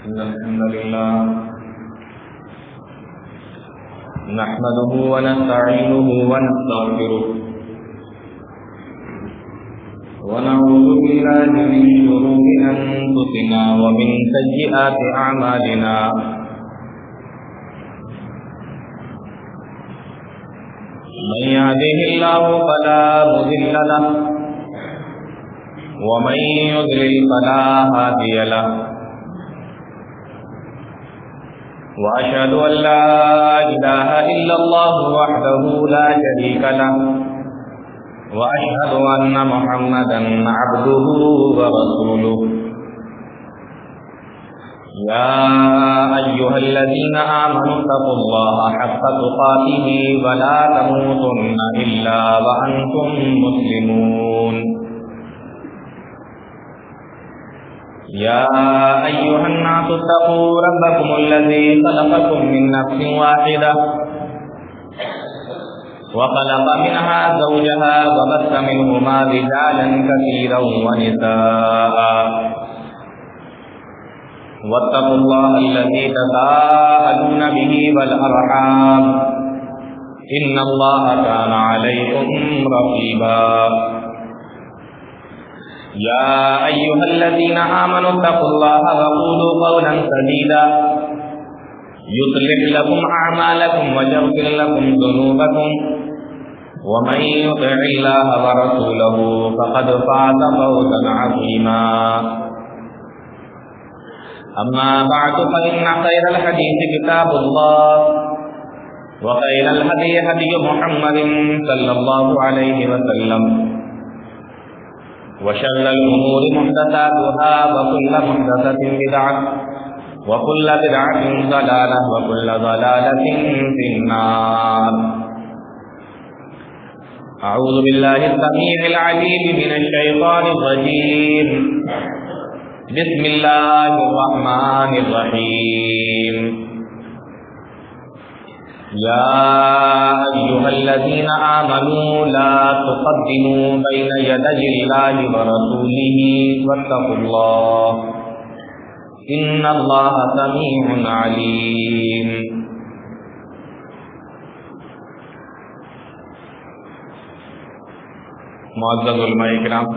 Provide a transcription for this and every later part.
إن الحمد لله نحمده ونستعينه ونستغفره ونعوذ بالله من شرور أنفسنا ومن سيئات أعمالنا من يهده الله فلا مضل له ومن يضلل فلا هادي له وأشهد أن لا إله إلا الله وحده لا شريك له وأشهد أن محمدا عبده ورسوله يا أيها الذين آمنوا اتقوا الله حق تقاته ولا تموتن إلا وأنتم مسلمون يا أيها الناس اتقوا ربكم الذي خلقكم من نفس واحدة وخلق منها زوجها وبث منهما رجالا كثيرا ونساء واتقوا الله الذي تساءلون به والأرحام إن الله كان عليكم رقيبا يا أيها الذين آمنوا اتقوا الله وقولوا قولا سديدا يصلح لكم أعمالكم ويغفر لكم ذنوبكم ومن يطع الله ورسوله فقد فاز فوزا عظيما أما بعد فإن خير الحديث كتاب الله وخير الهدي هدي محمد صلى الله عليه وسلم وشر الأمور محدثاتها وكل محدثة بدعة وكل بدعة ضلالة وكل ضلالة في النار. أعوذ بالله السميع العليم من الشيطان الرجيم. بسم الله الرحمن الرحيم. يا أيها الذين آمنوا لا تقدموا بين يدي الله ورسوله واتقوا الله إن الله سميع عليم. معزز علماء کرام،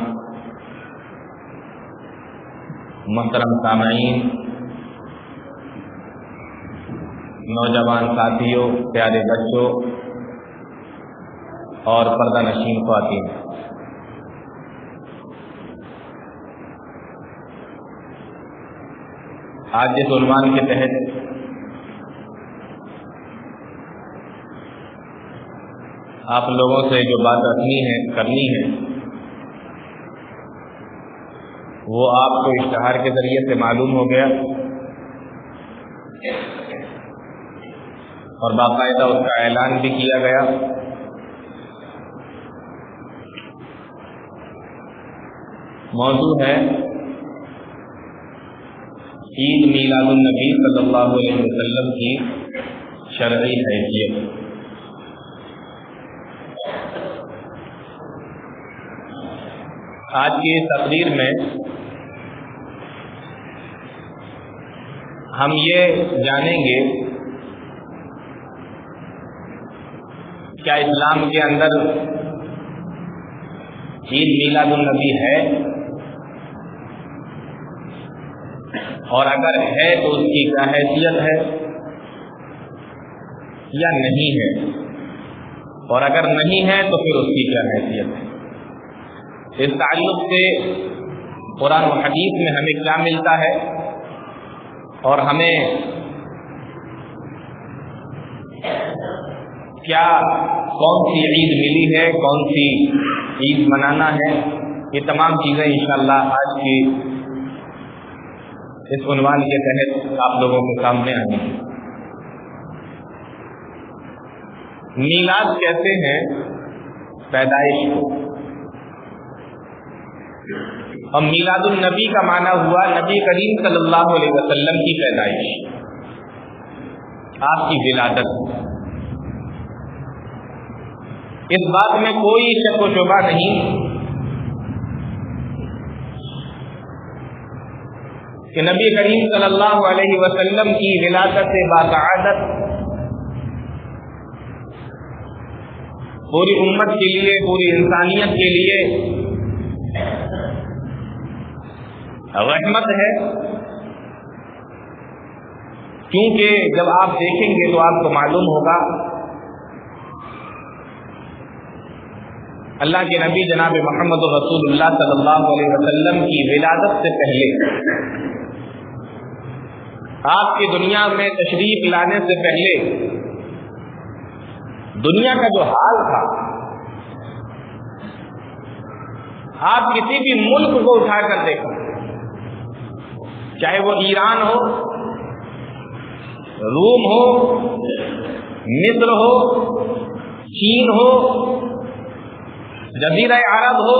محترم سامعین، نوجوان ساتھیوں، پیارے بچوں اور پردہ نشین خواتین، آج جس عنوان کے تحت آپ لوگوں سے جو بات کرنی ہے وہ آپ کو اشتہار کے ذریعے سے معلوم ہو گیا اور باقاعدہ اس کا اعلان بھی کیا گیا. موضوع ہے عید میلاد النبی صلی اللہ علیہ وسلم کی شرعی حیثیت. آج کی تقریر میں ہم یہ جانیں گے کیا اسلام کے اندر عید میلاد النبی ہے، اور اگر ہے تو اس کی کیا حیثیت ہے یا نہیں ہے، اور اگر نہیں ہے تو پھر اس کی کیا حیثیت ہے. اس تعلق سے قرآن و حدیث میں ہمیں کیا ملتا ہے اور ہمیں کیا کون سی عید ملی ہے، کون سی عید منانا ہے، یہ تمام چیزیں انشاءاللہ آج کی اس عنوان کے تحت آپ لوگوں کے سامنے آئیں گے. میلاد کہتے ہیں پیدائش کو، اور میلاد النبی کا معنی ہوا نبی کریم صلی اللہ علیہ وسلم کی پیدائش، آپ کی ولادت. اس بات میں کوئی شک و شبہ نہیں کہ نبی کریم صلی اللہ علیہ وسلم کی ولادت باسعادت پوری امت کے لیے، پوری انسانیت کے لیے رحمت ہے، کیونکہ جب آپ دیکھیں گے تو آپ کو معلوم ہوگا اللہ کے نبی جناب محمد رسول اللہ صلی اللہ علیہ وسلم کی ولادت سے پہلے، آپ کی دنیا میں تشریف لانے سے پہلے دنیا کا جو حال تھا، آپ کسی بھی ملک کو اٹھا کر دیکھیں، چاہے وہ ایران ہو، روم ہو، مصر ہو، چین ہو، جزیرہ عرب ہو،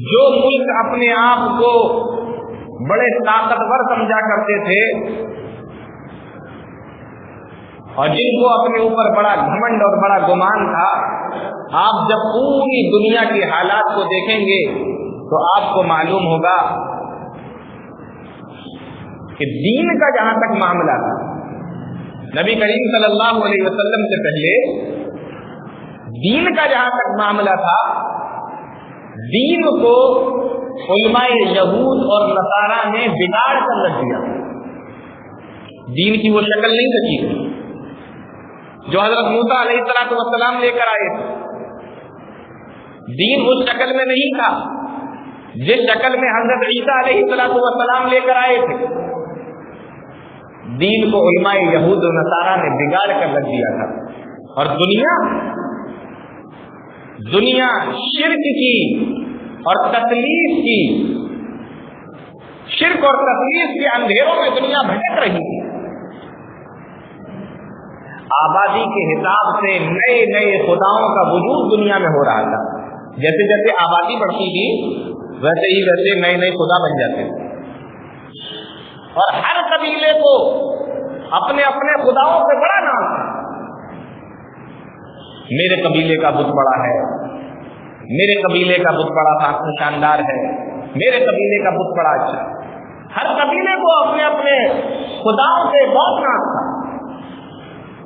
جو ملک اپنے آپ کو بڑے طاقتور سمجھا کرتے تھے اور جن کو اپنے اوپر بڑا گھمنڈ اور بڑا گمان تھا، آپ جب پوری دنیا کے حالات کو دیکھیں گے تو آپ کو معلوم ہوگا کہ دین کا جہاں تک معاملہ تھا، نبی کریم صلی اللہ علیہ وسلم سے پہلے دین کا جہاں تک معاملہ تھا، دین کو علماء یہود اور نصارہ نے بگاڑ کر رکھ دیا۔ دین کی وہ شکل نہیں رکھی تھی جو حضرت موسیٰ علیہ السلام لے کر آئے تھے، دین اس شکل میں نہیں تھا جس شکل میں حضرت عیسیٰ علیہ السلام لے کر آئے تھے۔ دین کو علماء یہود و نصارہ نے بگاڑ کر رکھ دیا تھا، اور دنیا شرک کی اور تثلیث کی، شرک اور تثلیث کے اندھیروں میں دنیا بھٹک رہی تھی۔ آبادی کے حساب سے نئے نئے خداؤں کا وجود دنیا میں ہو رہا تھا، جیسے جیسے آبادی بڑھتی تھی ویسے ہی ویسے نئے نئے خدا بن جاتے تھے، اور ہر قبیلے کو اپنے اپنے خداؤں سے بڑا نام تھا۔ میرے قبیلے کا بت بڑا ہے، میرے قبیلے کا بت بڑا شاندار ہے، میرے قبیلے کا بت بڑا اچھا۔ ہر قبیلے کو اپنے اپنے خداؤں سے بہت نام تھا،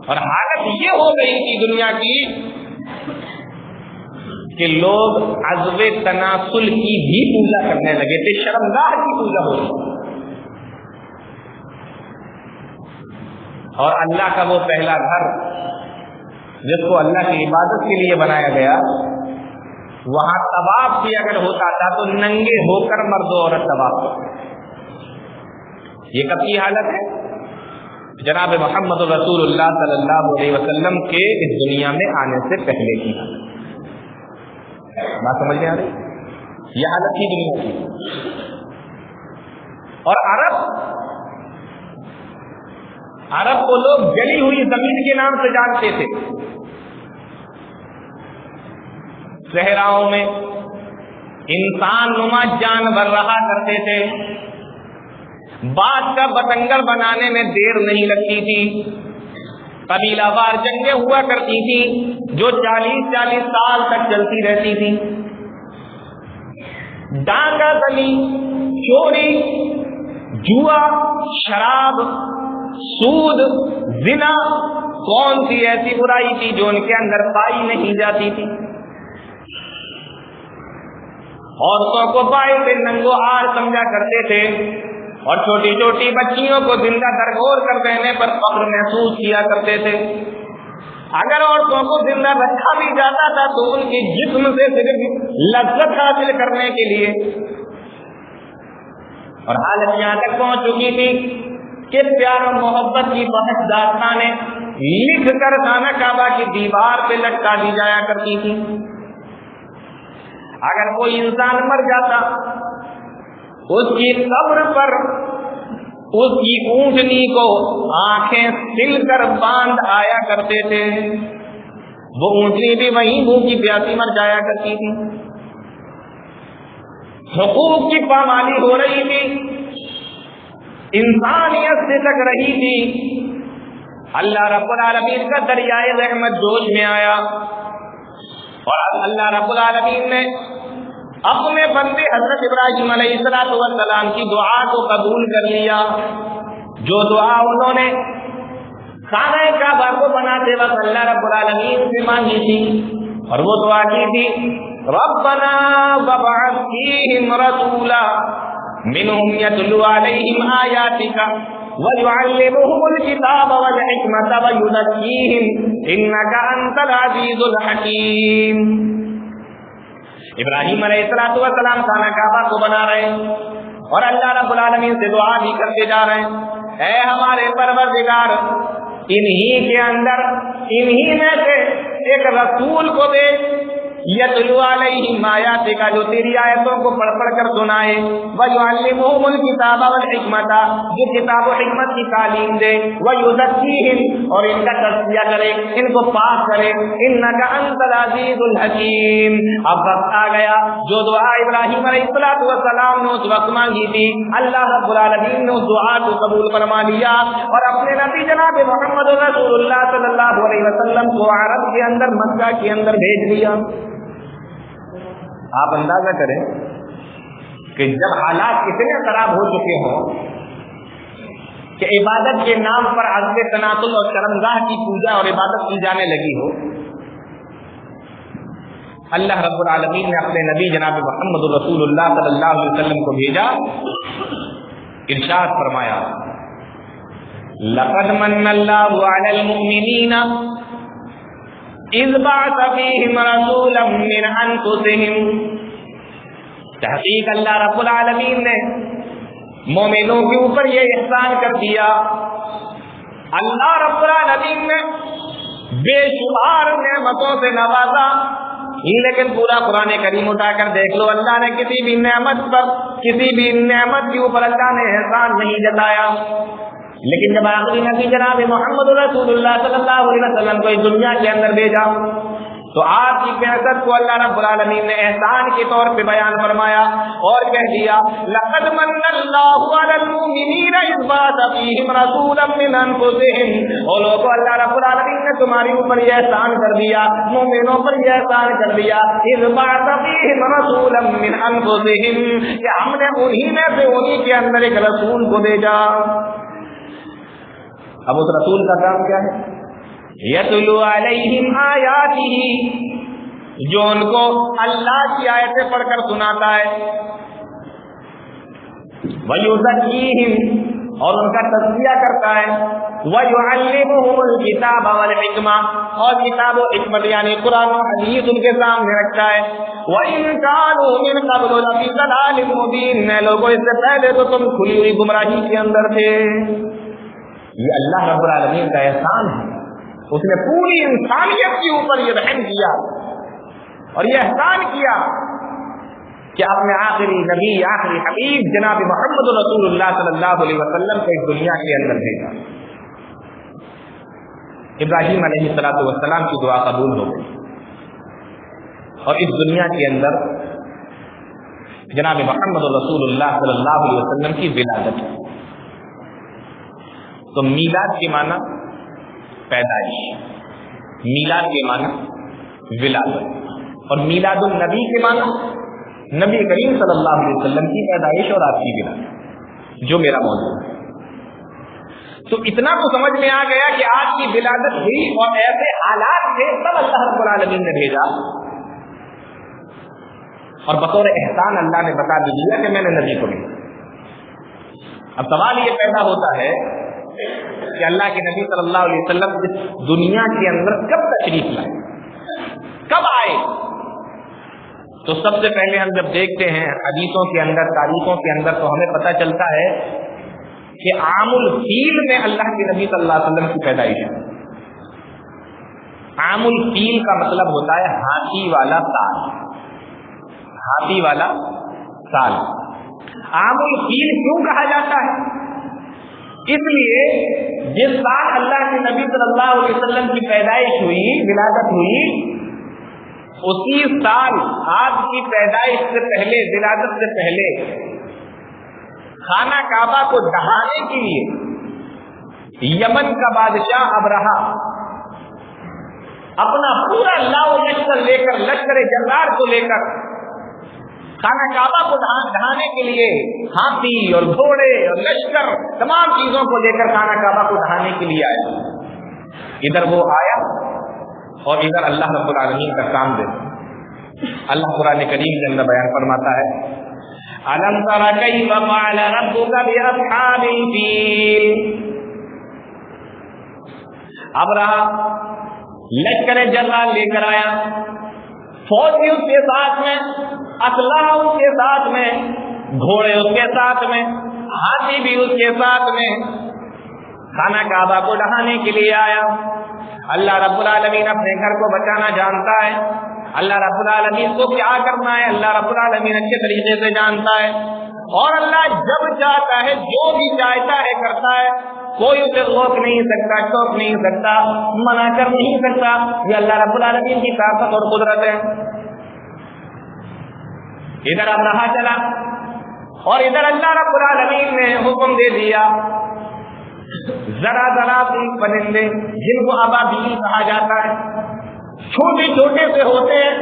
اور حالت یہ ہو گئی تھی دنیا کی کہ لوگ عزو تناسل کی بھی پوجا کرنے لگے تھے، شرمگاہ کی پوجا ہو رہی، اور اللہ کا وہ پہلا گھر جس کو اللہ کی عبادت کے لیے بنایا گیا، وہاں طواف بھی اگر ہوتا تھا تو ننگے ہو کر مرد و عورت طواف کرتے۔ یہ کب کی حالت ہے؟ جناب محمد رسول اللہ صلی اللہ علیہ وسلم کے اس دنیا میں آنے سے پہلے کی حالت۔ بات سمجھ میں آ رہی؟ یہ حالت تھی دنیا کی۔ اور عرب کو لوگ جلی ہوئی زمین کے نام سے جانتے تھے۔ صحراؤں میں انسان نما جانور رہا کرتے تھے، بات کا بتنگڑ بنانے میں دیر نہیں لگتی تھی، قبیلہ وار جنگیں ہوا کرتی تھی جو 40 سال تک چلتی رہتی تھی۔ ڈاکہ زنی، چوری، جوا، شراب، سود، زنا، کون سی ایسی برائی تھی جو ان کے اندر پائی نہیں جاتی تھی؟ عورتوں کو پائے سے ننگو ہار سمجھا کرتے تھے، اور چھوٹی چھوٹی بچیوں کو زندہ درگور کر دینے پر فخر محسوس کیا کرتے تھے۔ اگر عورتوں کو زندہ رکھا بھی جاتا تھا تو ان کے جسم سے صرف لذت حاصل کرنے کے لیے، اور حالت یہاں تک پہنچ چکی تھی کہ پیار اور محبت کی بہت داستانیں لکھ کر خانہ کعبہ کی دیوار پہ لٹکا دی جایا کرتی تھی۔ اگر کوئی انسان مر جاتا، اس کی قبر پر اس کی اونٹنی کو آنکھیں سل کر باندھ آیا کرتے تھے، وہ اونٹنی بھی وہیں بھوکی پیاسی مر جایا کرتی تھی۔ حقوق کی پامالی ہو رہی تھی، انسانیت سے ٹک رہی تھی۔ اللہ رب العالمین کا دریائے رحمت جوش میں آیا، اور اللہ رب العالمین نے اپنے بندے حضرت ابراہیم علیہ السلام کی دعا کو قبول کر لیا. جو دعا انہوں نے خانہ کعبہ کو بناتے وقت اللہ رب العالمین سے مانگی تھی، اور وہ دعا کی تھی ربنا وابعث فیہم رسولا منہم یتلو علیہم آیاتک وَيُعَلِّمُهُمُ الْكِتَابَ وَالْحِكْمَةَ وَيُزَكِّيهِمْ إِنَّكَ أَنْتَ الْعَزِيزُ الْحَكِيمُ. ابراہیم علیہ السلام خانہ کعبہ کو بنا رہے ہیں اور اللہ رب العالمین سے دعا بھی کرتے جا رہے ہیں، اے ہمارے پروردگار انہی کے اندر انہی میں سے ایک رسول کو دے یتلو علیہم آیاتک، جو تیری آیتوں کو پڑھ پڑھ کر سنائے، وَيُعَلِّمُهُمُ الْكِتَابَ وَالْحِكْمَةَ، جو کتاب و حکمت کی تعلیم دے، وَيُزَكِّيهِمْ، اور ان کا تزکیہ کرے، ان کو پاک کرے، إِنَّكَ أَنْتَ الْعَزِيزُ الْحَكِيمُ. اب وقت آ گیا جو دعا ابراہیم علیہ السلام نے اس وقت مانگی تھی، اللہ رب العالمین نے اس دعا کو قبول فرما لیا اور اپنے نبی جناب محمد رسول اللہ صلی اللہ علیہ وسلم کو عرب کے اندر، مکہ کے اندر بھیج دیا. آپ اندازہ کریں کہ جب حالات اتنے خراب ہو چکے ہوں کہ عبادت کے نام پر عزم تناسل اور شرمگاہ کی پوجا اور عبادت کی جانے لگی ہو، اللہ رب العالمین نے اپنے نبی جناب محمد رسول اللہ صلی اللہ علیہ وسلم کو بھیجا. ارشاد فرمایا لقد من اللہ علی المؤمنین اذ بعث فیہم رسولا من انفسہم. تحقیق اللہ رب العالمین نے مومنوں کے اوپر یہ احسان کر دیا، اللہ رب العالمین نے بے شمار نعمتوں سے نوازا. لیکن پورا قرآن کریم اٹھا کر دیکھ لو، اللہ نے کسی بھی نعمت پر، کسی بھی نعمت کے اوپر اللہ نے احسان نہیں جتایا. لیکن جب آخری نبی جناب محمد رسول اللہ صلی اللہ علیہ وسلم کو اس دنیا کے اندر بھیجا تو آپ کی بعثت کو اللہ رب العالمین نے احسان کے طور پہ بیان فرمایا اور کہہ دیا لقد من اللہ علی المؤمنین اذ بعث فیہم رسولا من انفسہم. اور لوگوں اللہ رب العالمین نے تمہاری اوپر یہ احسان کر دیا، مومنوں پر یہ احسان کر دیا، اذ بعث فیہم رسولا من انفسہم، کہ ہم نے انہی میں سے انہی کے اندر ایک رسول کو بھیجا. اب اس رسول کا کام کیا ہے؟ یتلو علیہم آیاتہ، جو ان کو اللہ کی آیتیں پڑھ کر سناتا ہے، ویزکیہم، اور ان کا تزکیہ کرتا ہے، ویعلمہم الکتاب والحکمہ، اور کتاب و حکمت یعنی قرآن و حدیث ان کے سامنے رکھتا ہے. وَإِن كَانُوا مِن قَبْلُ لَفِي ضَلَالٍ مُبِينٍ. لوگوں اس سے پہلے تو تم کھلی ہوئی گمراہی کے اندر تھے. یہ اللہ رب العالمین کا احسان ہے، اس نے پوری انسانیت کے اوپر یہ رحم کیا اور یہ احسان کیا کہ اپنے آخری نبی، آخری حبیب جناب محمد رسول اللہ صلی اللہ علیہ وسلم کو اس دنیا کے اندر بھیجا. ابراہیم علیہ السلام کی دعا قبول ہو گئی اور اس دنیا کے اندر جناب محمد رسول اللہ صلی اللہ علیہ وسلم کی ولادت. تو میلاد کے معنی پیدائش، میلاد کے معنی ولادت، اور میلاد النبی کے معنی نبی کریم صلی اللہ علیہ وسلم کی پیدائش اور آپ کی ولادت، جو میرا موضوع ہے. تو اتنا تو سمجھ میں آ گیا کہ آپ کی ولادت ہوئی اور ایسے حالات تھے، تب اللہ رب العالمین نے بھیجا اور بطور احسان اللہ نے بتا دیا کہ میں نے نبی کو بھیجا. اب سوال یہ پیدا ہوتا ہے کہ اللہ کے نبی صلی اللہ علیہ وسلم اس دنیا کے اندر کب تشریف لائے، کب آئے؟ تو سب سے پہلے ہم جب دیکھتے ہیں حدیثوں کے اندر، تاریخوں کے اندر، تو ہمیں پتہ چلتا ہے کہ عام الفیل میں اللہ کے نبی صلی اللہ علیہ وسلم کی پیدائش ہے. عام الفیل کا مطلب ہوتا ہے ہاتھی والا سال، ہاتھی والا سال. عام الفیل کیوں کہا جاتا ہے؟ اس لیے جس سال اللہ کے نبی صلی اللہ علیہ وسلم کی پیدائش ہوئی، ولادت ہوئی، اسی سال آپ کی پیدائش سے پہلے، ولادت سے پہلے، خانہ کعبہ کو ڈھانے کے لیے یمن کا بادشاہ ابرہہ اپنا پورا لاؤ لشکر لے کر، لشکر جرار کو لے کر خانہ کعبہ کو ڈھانے کے لیے ہاتھی اور گھوڑے اور لشکر تمام چیزوں کو لے کر خانہ کعبہ کو ڈھانے کے لیے آیا. ادھر وہ آیا اور ادھر اللہ رب العالمین کا کام دیکھا. اللہ قرآن کریم کے اندر بیان فرماتا ہے أَلَمْ تَرَ كَيْفَ فَعَلَ رَبُّكَ بِأَصْحَابِ الْفِيلِ. ابرہا لشکر جرار لے کر آیا، فوج بھی اس کے ساتھ میں، اسلحہ اس کے ساتھ میں، گھوڑے اس کے ساتھ میں، ہاتھی بھی اس کے ساتھ میں، خانہ کعبہ کو ڈھانے کے لیے آیا. اللہ رب العالمین اپنے گھر کو بچانا جانتا ہے. اللہ رب العالمین کو کیا کرنا ہے اللہ رب العالمین اچھے طریقے سے جانتا ہے. اور اللہ جب چاہتا ہے جو بھی چاہتا ہے کرتا ہے. کوئی اسے روک نہیں سکتا، ٹوک نہیں سکتا، منع کر نہیں سکتا. یہ اللہ رب العالمین کی طاقت اور قدرت ہے. ادھر اب رہا چلا اور ادھر اللہ رب العالمین نے حکم دے دیا ذرا ذرا سی پرندے جن کو ابابیل کہا جاتا ہے، چھوٹے چھوٹے سے ہوتے ہیں.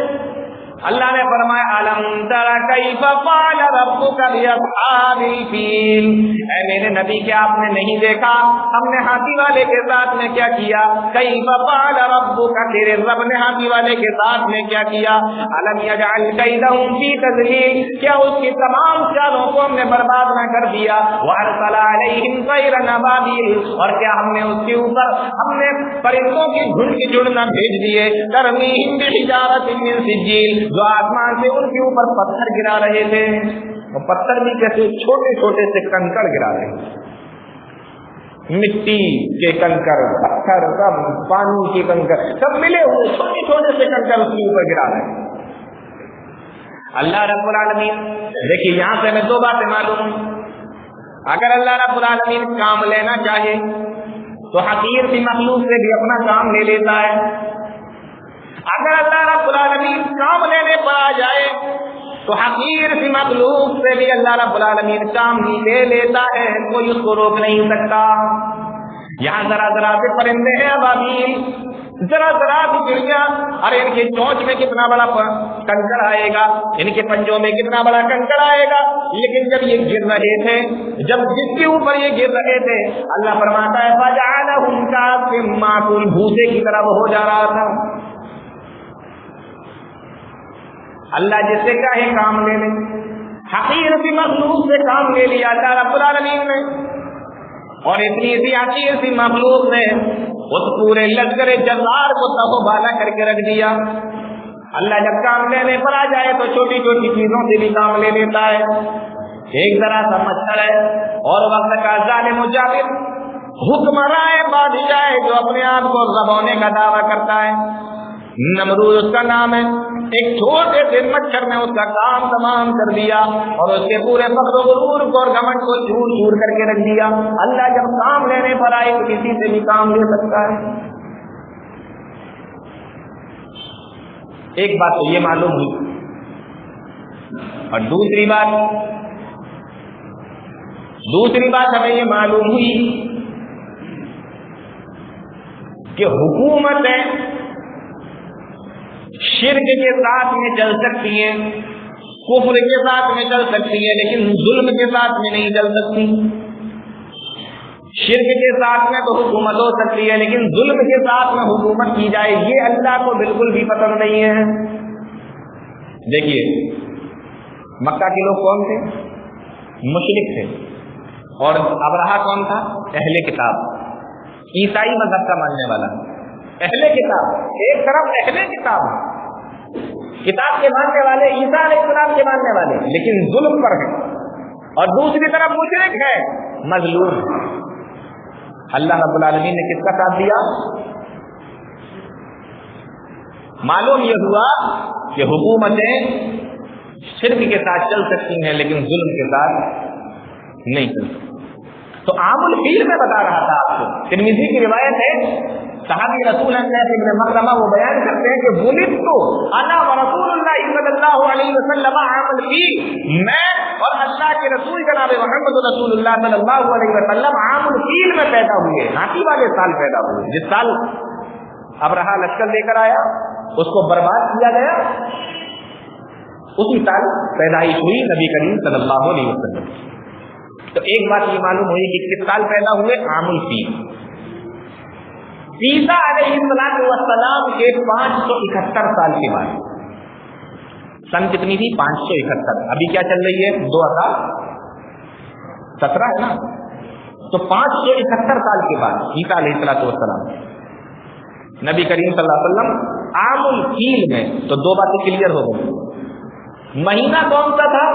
اللہ نے فرمایا أَلَمْ تَرَ كَيْفَ فَعَلَ رَبُّكَ بِأَصْحَابِ الْفِيلِ. اے میرے نبی کیا آپ نے نہیں دیکھا ہم نے ہاتھی والے کے ساتھ میں کیا کیا؟ كَيْفَ فَعَلَ رَبُّكَ، تیرے رب نے ہاتھی والے کے ساتھ میں کیا کیا؟ أَلَمْ يَجْعَلْ كَيْدَهُمْ فِي تَضْلِيلٍ، کیا اس کی تمام چالوں کو ہم نے برباد نہ کر دیا؟ وَأَرْسَلَ عَلَيْهِمْ طَيْرًا أَبَابِيلَ، اور کیا ہم نے اس کے اوپر ہم نے پرندوں کی جھنڈ کی جڑنا بھیج دیے. تَرْمِيهِمْ بِحِجَارَةٍ مِّن سِجِّيلٍ، جو آسمان سے ان کے اوپر پتھر گرا رہے تھے. اور پتھر بھی کیسے؟ چھوٹے چھوٹے سے کنکر گرا رہے تھے، مٹی کے کنکر، پتھر، سب پانی کے کنکر، سب ملے ہوئے چھوٹے چھوٹے سے کنکر اس کے اوپر گرا رہے ہیں. اللہ رب العالمین دیکھیے یہاں سے ہمیں دو باتیں معلوم ہیں. اگر اللہ رب العالمین کام لینا چاہے تو حقیر کی مخلوق سے بھی اپنا کام لے لیتا ہے. اگر اللہ رب العالمین کام لینے پر آ جائے تو حقیر سی مخلوق سے بھی اللہ رب العالمین کام ہی لے لیتا ہے، کوئی اس کو روک نہیں سکتا. یہاں ذرا ذرا سے پرندے ہیں ابابیل، ذرا ذرا سی چڑیاں، ارے ان کے چونچ میں کتنا بڑا کنکر آئے گا، ان کے پنجوں میں کتنا بڑا کنکر آئے گا. لیکن جب یہ گر رہے تھے، جب جس کے اوپر یہ گر رہے تھے، اللہ فرماتا ہے فَجَعَلَهُمْ كَعَصْفٍ مَّأْكُولٍ، بھوسے کی طرح ہو جا رہا تھا. اللہ جس سے چاہے کام لے لے. حقیر سی مخلوق سے کام لے لیا اللہ رب العالمین نے، اور اتنی سی حقیر سی مخلوق نے اس پورے لشکر جرار کو تہو بالا کر کے رکھ دیا. اللہ جب کام لینے پر آ جائے تو چھوٹی چھوٹی چیزوں سے بھی کام لے لیتا ہے. ایک ذرا سا مچھر ہے اور وقت کا ظالم و جابر حکمراں بادشاہ ہے جو اپنے آپ کو رب ہونے کا دعویٰ کرتا ہے، نمرود اس کا نام ہے. ایک چھوٹے سے مچھر نے اس کا کام تمام کر دیا اور اس کے پورے فخر و غرور کو اور گھمنڈ کو چور چور کر کے رکھ دیا. اللہ جب کام لینے پر آئے تو کسی سے بھی کام لے سکتا ہے. ایک بات تو یہ معلوم ہوئی، اور دوسری بات ہمیں یہ معلوم ہوئی کہ حکومتیں شرک کے ساتھ میں چل سکتی ہیں، کفر کے ساتھ میں چل سکتی ہیں، لیکن ظلم کے ساتھ میں نہیں چل سکتی. شرک کے ساتھ میں تو حکومت ہو سکتی ہے، لیکن ظلم کے ساتھ میں حکومت کی جائے یہ اللہ کو بالکل بھی پسند نہیں ہے. دیکھیے مکہ کے لوگ کون تھے؟ مشرک تھے. اور ابرہا کون تھا؟ اہل کتاب، عیسائی مذہب کا ماننے والا. اہل کتاب ایک طرف اہل کتاب کتاب کے ماننے والے، عیسیٰ علیہ السلام کے ماننے والے، لیکن ظلم پر ہیں، اور دوسری طرف مشرک ہے، مظلوم. اللہ رب العالمین نے کس کا ساتھ دیا؟ معلوم یہ ہوا کہ حکومتیں شرک کے ساتھ چل سکتی ہیں لیکن ظلم کے ساتھ نہیں چل سکتی. تو عام الفیل میں بتا رہا تھا آپ کو، ترمذی کی روایت ہے، صحابی رسول اللہ ابن مخرمہ وہ بیان کرتے ہیں کہ ولدت انا ورسول اللہ صلی اللہ علیہ وسلم عام الفیل، میں اور اللہ کے رسول جناب محمد رسول اللہ صلی اللہ علیہ وسلم عام الفیل میں پیدا ہوئے، ہاتھی والے سال پیدا ہوئے. جس سال ابرہا لشکر لے کر آیا، اس کو برباد کیا گیا، اسی سال پیدائش ہوئی نبی کریم صلی اللہ علیہ وسلم. تو ایک بات یہ معلوم ہوئی کہ کس سال پیدا ہوئے؟ عام الفیل. عیسیٰ علیہ السلام کے 571 سال کے بعد. سن کتنی تھی؟ 571. ابھی کیا چل رہی ہے؟ 2017 ہے نا. تو 571 سال کے بعد عیسیٰ علیہ السلام نبی کریم صلی اللہ علیہ وسلم عام الفیل میں. تو دو باتیں کلیئر ہو گئی. مہینہ کون سا تھا؟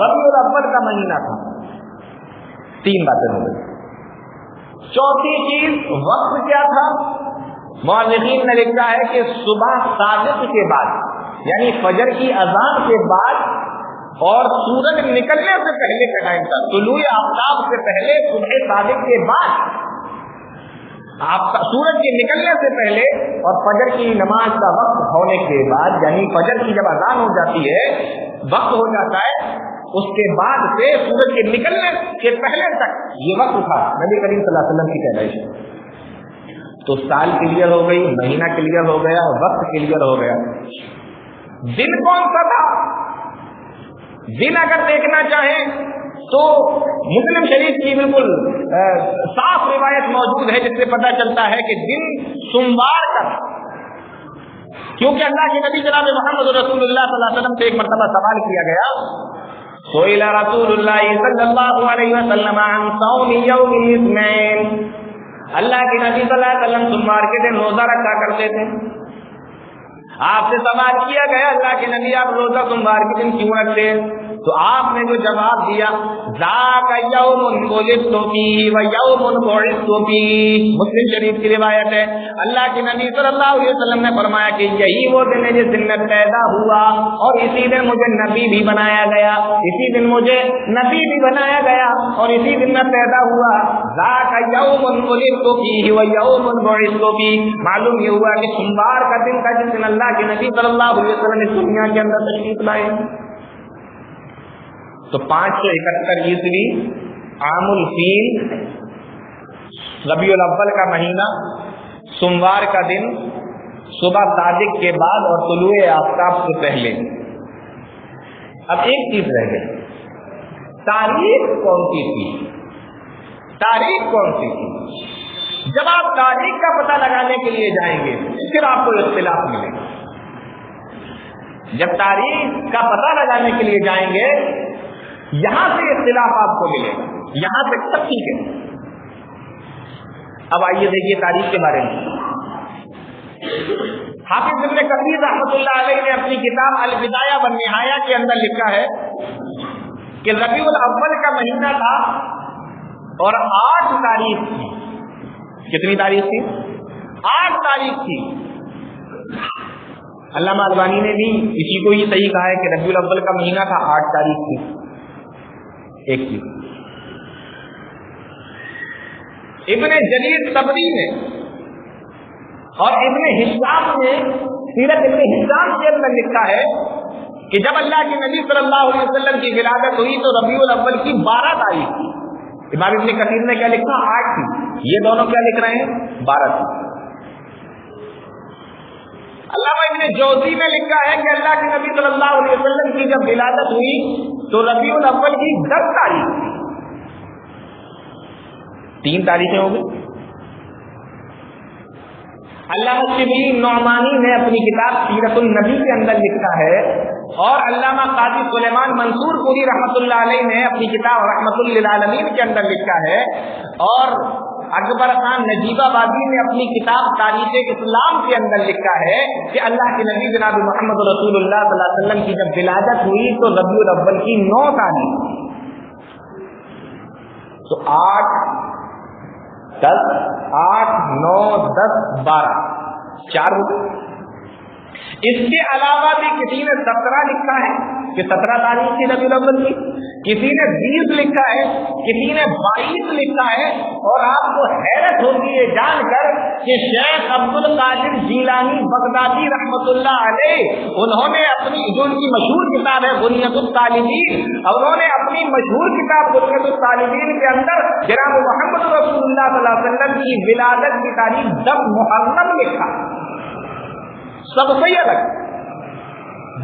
ربیع الاول کا مہینہ تھا. 3 باتیں ہو گئی. چوتھی چیز وقت کیا تھا؟ مؤرخین نے لکھا ہے کہ صبح صادق کے بعد یعنی فجر کی اذان کے بعد اور سورج نکلنے سے پہلے کا ٹائم تھا. طلوع آفتاب سے پہلے صبح صادق کے بعد سورج کے نکلنے سے پہلے اور فجر کی نماز کا وقت ہونے کے بعد یعنی فجر کی جب اذان ہو جاتی ہے وقت ہو جاتا ہے اس کے بعد سے سورج کے نکلنے کے پہلے تک یہ وقت تھا نبی کریم صلی اللہ علیہ وسلم کی پیدائش. تو سال کلیئر ہو گئی, مہینہ کلیئر ہو گیا, وقت کلیئر ہو گیا. دن کون سا تھا؟ دن اگر دیکھنا چاہیں تو مسلم شریف کی بالکل صاف روایت موجود ہے جس سے پتہ چلتا ہے کہ دن سوموار کا تھا. کیونکہ اللہ کے نبی جناب محمد رسول اللہ صلی اللہ علیہ وسلم سے ایک مرتبہ سوال کیا گیا. سئل رسول اللہ صلی اللہ علیہ وسلم عن صوم یوم الاثنین. اللہ کے نبی صلی اللہ علیہ وسلم سوموار کے دن روزہ رکھا کرتے تھے. آپ سے سوال کیا گیا اللہ کے نبی آپ روزہ سوموار کے دن کیوں رکھتے ہیں؟ تو آپ نے جو جواب دیا ذاک یوم ولدت فیہ و یوم بعثت فیہ. مسلم شریف کی روایت ہے. اللہ کے نبی صلی اللہ علیہ وسلم نے فرمایا کہ یہی وہ دن ہے جس دن میں پیدا ہوا اور اسی دن مجھے نبی بھی بنایا گیا, اسی دن مجھے نبی بھی بنایا گیا اور اسی دن میں پیدا ہوا. ذاک یوم ولدت فیہ و یوم بعثت فیہ. معلوم یہ ہوا کہ سوموار کا دن کا جس دن اللہ کے نبی صلی اللہ علیہ وسلم اس دنیا کے اندر تشریف لائے. تو 571 عیسوی عام الفیل ربیع الاول کا مہینہ سوموار کا دن صبح صادق کے بعد اور طلوع آفتاب سے پہلے. اب ایک چیز رہ گئی, تاریخ کون سی تھی؟ تاریخ کون سی تھی؟ جب آپ تاریخ کا پتہ لگانے کے لیے جائیں گے پھر آپ کو اختلاف ملے گا. جب تاریخ کا پتہ لگانے کے لیے جائیں گے یہاں سے اختلاف آپ کو ملے گا, یہاں سے سب ٹھیک ہے. اب آئیے دیکھیے تاریخ کے بارے میں. حافظ ابن کثیر رحمۃ اللہ علیہ نے اپنی کتاب البدایہ والنہایہ کے اندر لکھا ہے کہ ربیع الاول کا مہینہ تھا اور 8 تاریخ تھی. کتنی تاریخ تھی؟ 8 تاریخ تھی. علامہ البانی نے بھی اسی کو ہی صحیح کہا ہے کہ ربیع الاول کا مہینہ تھا, 8 تاریخ تھی. ایک چیز ابن جریر طبری نے اور ابن ہشام نے سیرت ابن ہشام کے اندر لکھا ہے کہ جب اللہ کے نبی صلی اللہ علیہ وسلم کی ولادت ہوئی تو ربیع الاول کی 12 تاریخ تھی. امام ابن کثیر نے کیا لکھا؟ 8 تھی. یہ دونوں کیا لکھ رہے ہیں؟ 12 تھی. علامہ ابن جوزی نے لکھا ہے کہ اللہ کے نبی صلی اللہ علیہ وسلم کی جب ولادت ہوئی تو ربیع الاول کی 10 تاریخ تھی. 3 تاریخیں ہو گئی. علامہ شبلی نعمانی نے اپنی کتاب سیرت النبی کے اندر لکھا ہے اور علامہ قاضی سلیمان منصور پوری رحمۃ اللہ علیہ نے اپنی کتاب رحمۃ للعالمین کے اندر لکھا ہے اور اکبر خان نجیب آبادی نے اپنی کتاب تاریخ اسلام کے اندر لکھا ہے کہ اللہ کے نبی جناب محمد رسول اللہ صلی اللہ علیہ وسلم کی جب ولادت ہوئی تو ربیع الاول کی 9 تاریخ. تو 8 10 8 9 10 12 4 ہو گئے. اس کے علاوہ بھی کسی نے 17 لکھا ہے کہ 17 تاریخ کی ربیع الاول کی, کسی نے 20 لکھا ہے, کسی نے 22 لکھا ہے. اور آپ کو حیرت ہوگی یہ جان کر کہ شیخ عبد القادر جیلانی بغدادی رحمۃ اللہ علیہ انہوں نے اپنی جو ان کی مشہور کتاب ہے بنیۃ الطالبین, انہوں نے اپنی مشہور کتاب بنیۃ الطالبین کے اندر جناب محمد رسول اللہ صلی اللہ علیہ وسلم کی ولادت کی تاریخ 10 محرم لکھا. سب سے الگ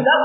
10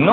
9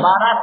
12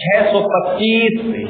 625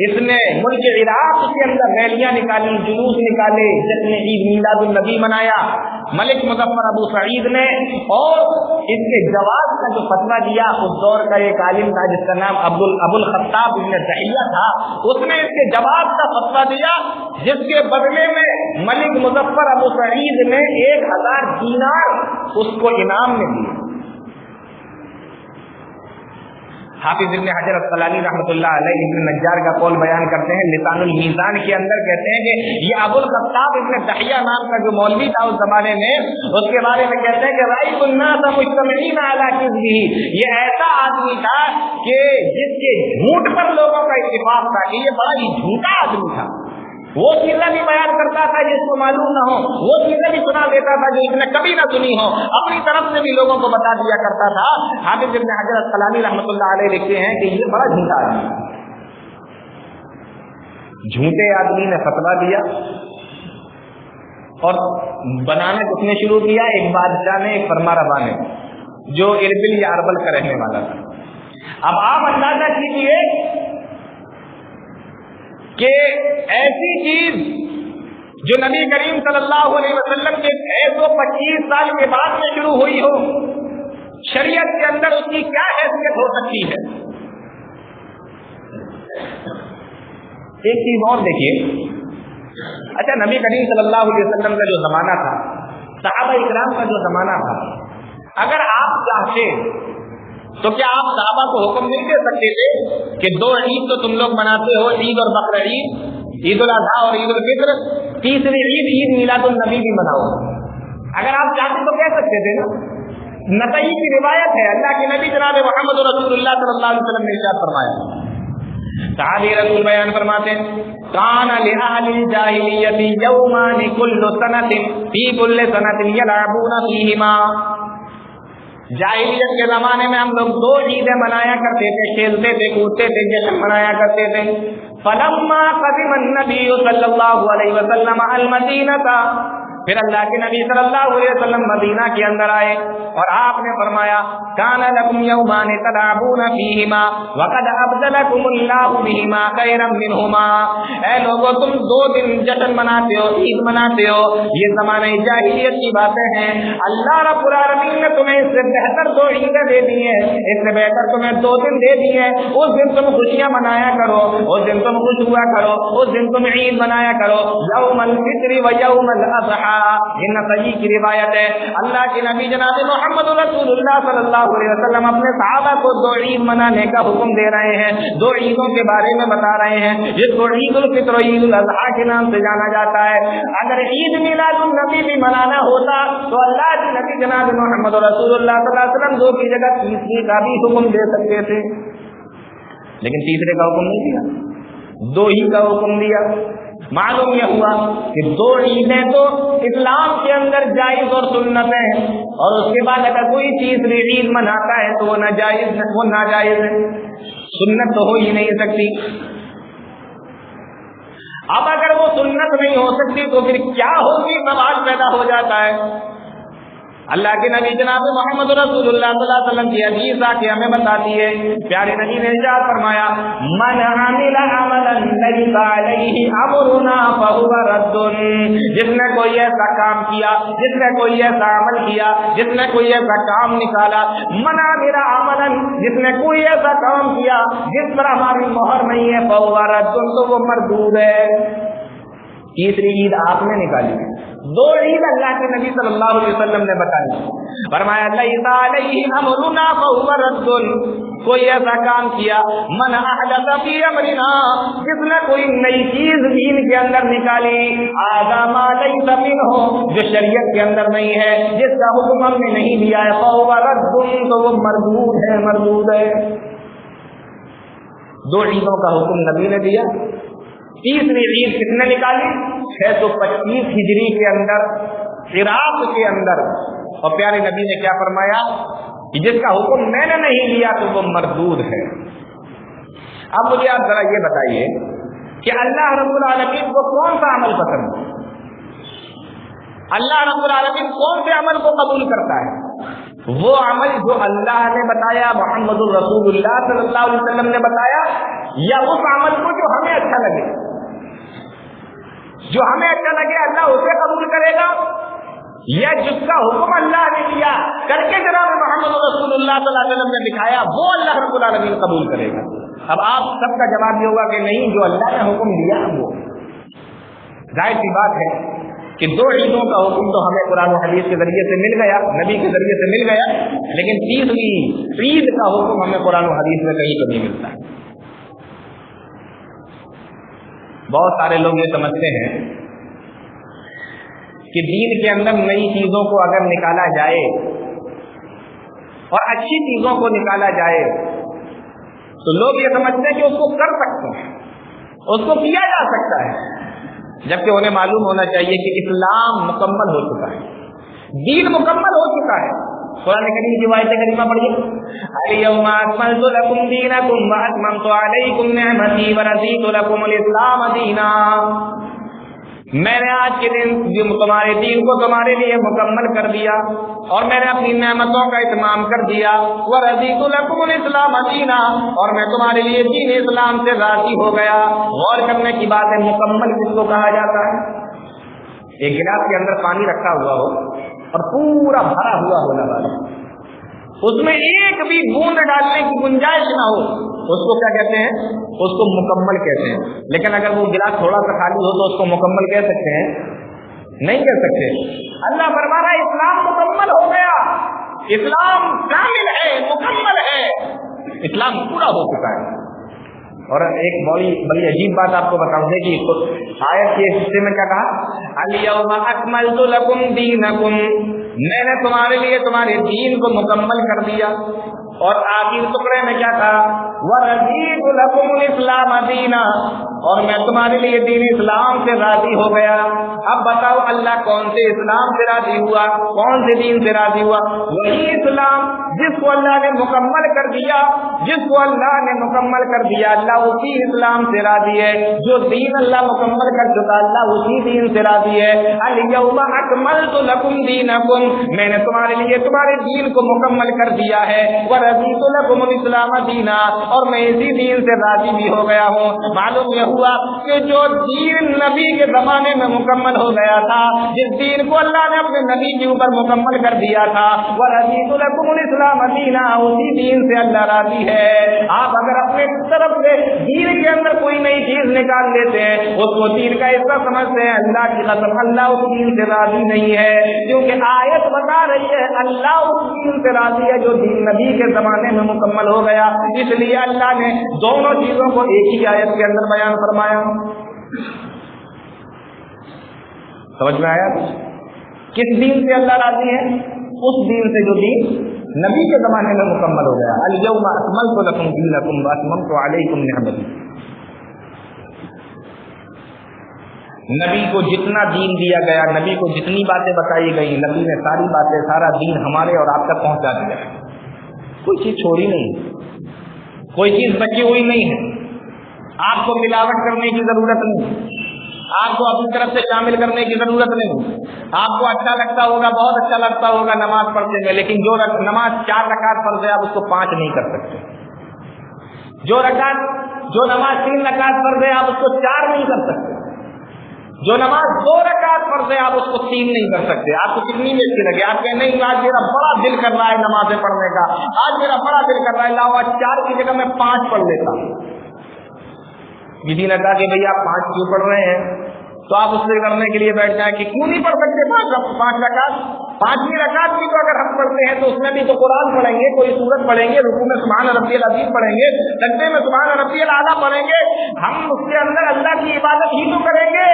اس نے ملک عراق کے اندر ریلیاں نکالی، جلوس نکالے، جشن عید میلاد النبی منایا ملک مظفر ابو سعید نے، اور اس کے جواز کا جو فتویٰ دیا، اس دور کا ایک عالم تھا جس کا نام ابو الخطاب ابن دحیہ تھا، اس نے اس کے جواب کا فتویٰ دیا، جس کے بدلے میں ملک مظفر ابو سعید نے 1000 دینار اس کو انعام میں دیے۔ حافظ ابن حجر اسقلانی رحمۃ اللہ علیہ ابن نجار کا قول بیان کرتے ہیں، لسان المیزان کے اندر کہتے ہیں کہ یہ ابو الخطاب ابن دحیہ نام کا جو مولوی تھا اس زمانے میں، اس کے بارے میں کہتے ہیں کہ رأیت الناس مجتمعین علی کذبہ، یہ ایسا آدمی تھا کہ جس کے جھوٹ پر لوگوں کا اتفاق تھا کہ یہ بڑا ہی جھوٹا آدمی تھا، وہ چیزیں بھی بیان کرتا تھا جس کو معلوم نہ ہو، وہ چیزیں بھی سنا دیتا تھا جو اس نے کبھی نہ سنی ہو، اپنی طرف سے بھی لوگوں کو بتا دیا کرتا تھا۔ حافظ ابن حجر اسقلانی رحمۃ اللہ علیہ لکھتے ہیں کہ یہ بڑا جھوٹا آدمی تھا۔ جھوٹے آدمی نے فتویٰ دیا اور بنانے کس نے شروع کیا؟ ایک بادشاہ نے، ایک فرما روا نے، جو اربل یا اربل کا رہنے والا تھا۔ اب آپ اندازہ کیجیے کہ ایسی چیز جو نبی کریم صلی اللہ علیہ وسلم کے 125 سال کے بعد میں شروع ہوئی ہو، شریعت کے اندر اس کی کیا حیثیت ہو سکتی ہے؟ ایک چیز اور دیکھیے، اچھا نبی کریم صلی اللہ علیہ وسلم کا جو زمانہ تھا، صحابہ اکرام کا جو زمانہ تھا، اگر آپ چاہتے تو کیا آپ صحابہ کو حکم نہیں دے سکتے تھے کہ 2 عید تو تم لوگ مناتے ہو، عید اور بقر عید، عید الاضحیٰ اور عید الفطر، تیسری عید عید میلاد النبی بھی مناؤ؟ اگر آپ چاہتے تو کہہ سکتے تھے نا۔ نسائی کی روایت ہے، اللہ کے نبی جناب محمد رسول اللہ صلی اللہ علیہ وسلم نے ارشاد فرمایا، صحابی رسول بیان فرماتے ہیں، کان لأہل الجاہلیۃ یومان کل سنۃ فی کل سنۃ یلعبون فیہما، جاہلیت کے زمانے میں ہم لوگ 2 عیدیں منایا کرتے تھے، کھیلتے تھے، کودتے تھے، جشن منایا کرتے تھے۔ فلما قدم النبی صلی اللہ علیہ وسلم المدینہ، پھر اللہ کے نبی صلی اللہ علیہ وسلم مدینہ کے اندر آئے اور آپ نے فرمایا، کان لکم یومان تلعبون فیہما وقد ابدلکم اللہ بہما خیرا منہما، اے لوگوں تم 2 دن جشن مناتے ہو، عید مناتے ہو، یہ زمانہ جاہلیت کی باتیں ہیں، اللہ رب العالمین نے تمہیں اس سے بہتر 2 عیدیں دے دی ہیں، اس سے بہتر تمہیں 2 دن دے دی ہیں، اس دن تم خوشیاں منایا کرو، اس دن تم خوش ہوا کرو، اس دن تم عید منایا کرو، یوم الفطر و یوم الاضحیٰ۔ یہ نسائی کی روایت ہے، اللہ کے نبی جناب محمد رسول اللہ صلی اللہ علیہ وسلم اپنے صحابہ کو 2 عید منانے کا حکم دے رہے ہیں، 2 عیدوں کے بارے میں بتا رہے ہیں، جس کو عید الفطر و عید الاضحیٰ کے نام سے جانا جاتا ہے۔ اگر عید میلاد النبی بھی منانا ہوتا تو اللہ کے نبی جناب محمد رسول اللہ صلی اللہ علیہ وسلم 2 کی جگہ تیسری کا بھی حکم دے سکتے تھے، لیکن تیسرے کا حکم نہیں دیا، 2 ہی کا حکم دیا۔ معلوم یہ ہوا کہ 2 عیدیں تو اسلام کے اندر جائز اور سنت ہیں، اور اس کے بعد اگر کوئی تیسری عید مناتا ہے تو وہ ناجائز ہے، سنت تو ہو ہی نہیں سکتی۔ اب اگر وہ سنت نہیں ہو سکتی تو پھر کیا ہوگی؟ سوال پیدا ہو جاتا ہے۔ اللہ کے نبی جناب محمد رسول اللہ صلی اللہ علیہ وسلم کی حدیث آ کے ہمیں بتاتی ہے، پیارے نبی نے ارشاد فرمایا، من عمل عملا لیس علیہ امرنا فہو رد، جس نے کوئی ایسا کام کیا، جس نے کوئی ایسا عمل کیا، جس نے کوئی ایسا کام نکالا، من عمل عملا، جس نے کوئی ایسا کام کیا جس پر ہماری مہر نہیں ہے، فہو رد، تو وہ مردود ہے۔ تیسری عید آپ نے نکالی، 2 عید اللہ کے نبی صلی اللہ علیہ وسلم نے بتائی، فرمایا لیس علیہ امرنا فہو رد، کوئی ایسا کام کیا، من احدث فی امرنا، جس نے کوئی نئی چیز دین کے اندر نکالی، آدھا ما لیس منہ، جو شریعت کے اندر نہیں ہے، جس کا حکم ہم نے نہیں دیا ہے، فہو رد، تو وہ مردود ہے، مردود ہے۔ 2 عیدوں کا حکم نبی نے دیا، تیسری عید کس نے نکالی؟ 625 ہجری کے اندر عراق کے اندر، اور پیارے نبی نے کیا فرمایا کہ جس کا حکم میں نے نہیں لیا تو وہ مردود ہے۔ اب مجھے آپ ذرا یہ بتائیے کہ اللہ رب العالمین کو کون سا عمل پسند ہے؟ اللہ رب العالمین کون سے عمل کو قبول کرتا ہے؟ وہ عمل جو اللہ نے بتایا، محمد الرسول اللہ صلی اللہ علیہ وسلم نے بتایا، یا اس عمل کو جو ہمیں اچھا لگے؟ جو ہمیں اچھا لگے اللہ اسے قبول کرے گا، یا جس کا حکم اللہ نے دیا کر کے جناب محمد رسول اللہ صلی اللہ علیہ وسلم نے دکھایا وہ اللہ رب العالمین قبول کرے گا؟ اب آپ سب کا جواب یہ ہوگا کہ نہیں، جو اللہ نے حکم دیا وہ۔ ظاہر سی بات ہے کہ دو عیدوں کا حکم تو ہمیں قرآن و حدیث کے ذریعے سے مل گیا، نبی کے ذریعے سے مل گیا، لیکن تیسری عید کا حکم ہمیں قرآن و حدیث میں کہیں تو نہیں ملتا ہے۔ بہت سارے لوگ یہ سمجھتے ہیں کہ دین کے اندر نئی چیزوں کو اگر نکالا جائے اور اچھی چیزوں کو نکالا جائے تو لوگ یہ سمجھتے ہیں کہ اس کو کر سکتے ہیں، اس کو کیا جا سکتا ہے، جبکہ انہیں معلوم ہونا چاہیے کہ اسلام مکمل ہو چکا ہے، دین مکمل ہو چکا ہے۔ قرآن کریم کی آیت کریمہ پڑھیے، الیوم اکملت لکم دینکم واتممت علیکم نعمتی ورضیت لکم الاسلام دینا۔ میں نے آج کے دن تمہارے دین کو تمہارے لیے مکمل کر دیا اور میں نے اپنی نعمتوں کا اتمام کر دیا، وَرَضِيتُ لَكُمُ الْإِسْلَامَ دِينًا، اور میں تمہارے لیے دین اسلام سے راضی ہو گیا۔ غور کرنے کی بات ہے، مکمل کس کو کہا جاتا ہے؟ ایک گلاس کے اندر پانی رکھا ہوا ہو اور پورا بھرا ہوا ہو لگا، اس میں ایک بھی بوند ڈالنے کی گنجائش نہ ہو، اس کو کیا کہتے ہیں؟ اس کو مکمل کہتے ہیں۔ لیکن اگر وہ گلاس تھوڑا سا خالی ہو تو اس کو مکمل کہہ سکتے ہیں؟ نہیں کہہ سکتے۔ اللہ فرما رہا ہے اسلام مکمل ہو گیا، اسلام کامل ہے، مکمل ہے، اسلام پورا ہو چکا ہے۔ اور ایک بڑی عجیب بات آپ کو بتاؤں گی کہ آیت کے حصے میں کیا کہا؟ الیوم اکملت لکم دینکم، میں نے تمہارے لیے تمہارے دین کو مکمل کر دیا، اور آخر ٹکڑے میں کیا کہا؟ وَرَضِيتُ لَكُمُ الْإِسْلَامَ دِينًا، اور میں تمہارے لیے دین اسلام سے راضی ہو گیا۔ اب بتاؤ اللہ کون سے اسلام سے راضی ہوا، کون سے دین سے راضی ہوا؟ وہی اسلام جس کو اللہ نے مکمل کر دیا، جس کو اللہ نے مکمل کر دیا، اللہ اسی اسلام سے راضی ہے۔ جو دین اللہ مکمل کر چکا اللہ اسی دین سے راضی ہے۔ الیوم اکملت لکم دینکم، میں نے تمہارے لیے تمہارے دین کو مکمل کر دیا ہے، ورضیت لکم الاسلام دینا، اور میں اسی دین سے راضی بھی ہو گیا ہوں۔ معلوم یہ ہوا کہ جو دین نبی کے زمانے میں مکمل ہو گیا تھا، جس دین کو اللہ نے اپنے نبی کے اوپر مکمل کر دیا تھا، ورضیت لکم الاسلام دینا، اسی دین سے اللہ راضی ہے۔ آپ اگر اپنے طرف سے دین کے اندر کوئی نئی چیز نکال لیتے ہیں، اس کو دین کا حصہ سمجھتے ہیں، اللہ کی قسم اللہ اس دین سے راضی نہیں ہے، کیونکہ آیت بتا رہی ہے اللہ اس دین سے راضی ہے جو دین نبی کے زمانے میں مکمل ہو گیا۔ اس لیے اللہ نے دونوں چیزوں کو ایک ہی آیت کے اندر بیان فرمایا۔ سمجھ میں آیا؟ کس دین سے اللہ راضی ہے؟ اس دین سے جو دین نبی کے زمانے میں مکمل ہو گیا۔ الیوم اکملت لکم دینکم واتممت علیکم نعمتی۔ نبی کو جتنا دین دیا گیا، نبی کو جتنی باتیں بتائی گئی، نبی نے ساری باتیں، سارا دین ہمارے اور آپ تک پہنچا دیا، کوئی چیز چھوڑی نہیں، کوئی چیز بچی ہوئی نہیں ہے۔ آپ کو ملاوٹ کرنے کی ضرورت نہیں، آپ کو اپنی طرف سے شامل کرنے کی ضرورت نہیں۔ آپ کو اچھا لگتا ہوگا، بہت اچھا لگتا ہوگا نماز پڑھنے میں، لیکن جو نماز 4 رکعت فرض ہے آپ اس کو 5 نہیں کر سکتے۔ جو نماز 3 رکعت فرض ہے آپ اس کو 4 نہیں کر سکتے۔ جو نماز 2 رکعت فرض ہے آپ اس کو 3 نہیں کر سکتے۔ آپ کو کتنی بھی اچھی لگے، آپ کہیں نہیں آج میرا بڑا دل کر رہا ہے نمازیں پڑھنے کا، آج میرا بڑا دل کر رہا ہے لاؤ آج 4 کی جگہ میں 5 پڑھ لیتا۔ کسی نے کہا کہ بھئی آپ 5 کیوں پڑھ رہے ہیں؟ تو آپ اس سے کرنے کے لیے بیٹھ جائیں کہ کیوں نہیں پڑھ سکتے 5 رکعت؟ 5ویں رکعت بھی تو اگر ہم پڑھتے ہیں تو اس میں بھی تو قرآن پڑھیں گے، کوئی سورت پڑھیں گے، رکوع میں سبحان ربی العظیم پڑھیں گے، سجدے میں سبحان ربی الاعلیٰ پڑھیں گے، ہم اس کے اندر اللہ کی عبادت ہی تو کریں گے،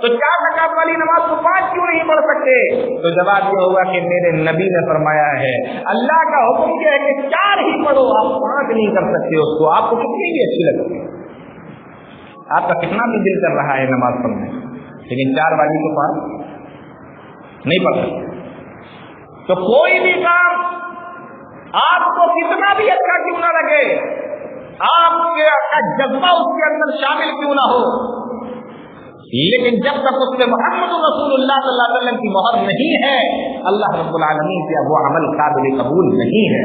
تو 4 رکعت والی نماز کو 5 کیوں نہیں پڑھ سکتے؟ تو جواب یہ ہوگا کہ میرے نبی نے فرمایا ہے، اللہ کا حکم کیا ہے کہ 4 ہی پڑھو، آپ 5 نہیں کر سکتے اس کو، آپ کو کتنی بھی اچھی لگتی ہے، آپ کا کتنا بھی دل کر رہا ہے نماز پڑھنے، لیکن 4 والی کو 5 نہیں پڑھ سکتے۔ تو کوئی بھی کام آپ کو کتنا بھی اچھا کیوں نہ لگے، آپ کا جذبہ اس کے اندر شامل کیوں نہ ہو، لیکن جب تک اس سے محمد رسول اللہ صلی اللہ علیہ وسلم کی مہر نہیں ہے، اللہ رب العالمین سے وہ عمل قابل قبول نہیں ہے۔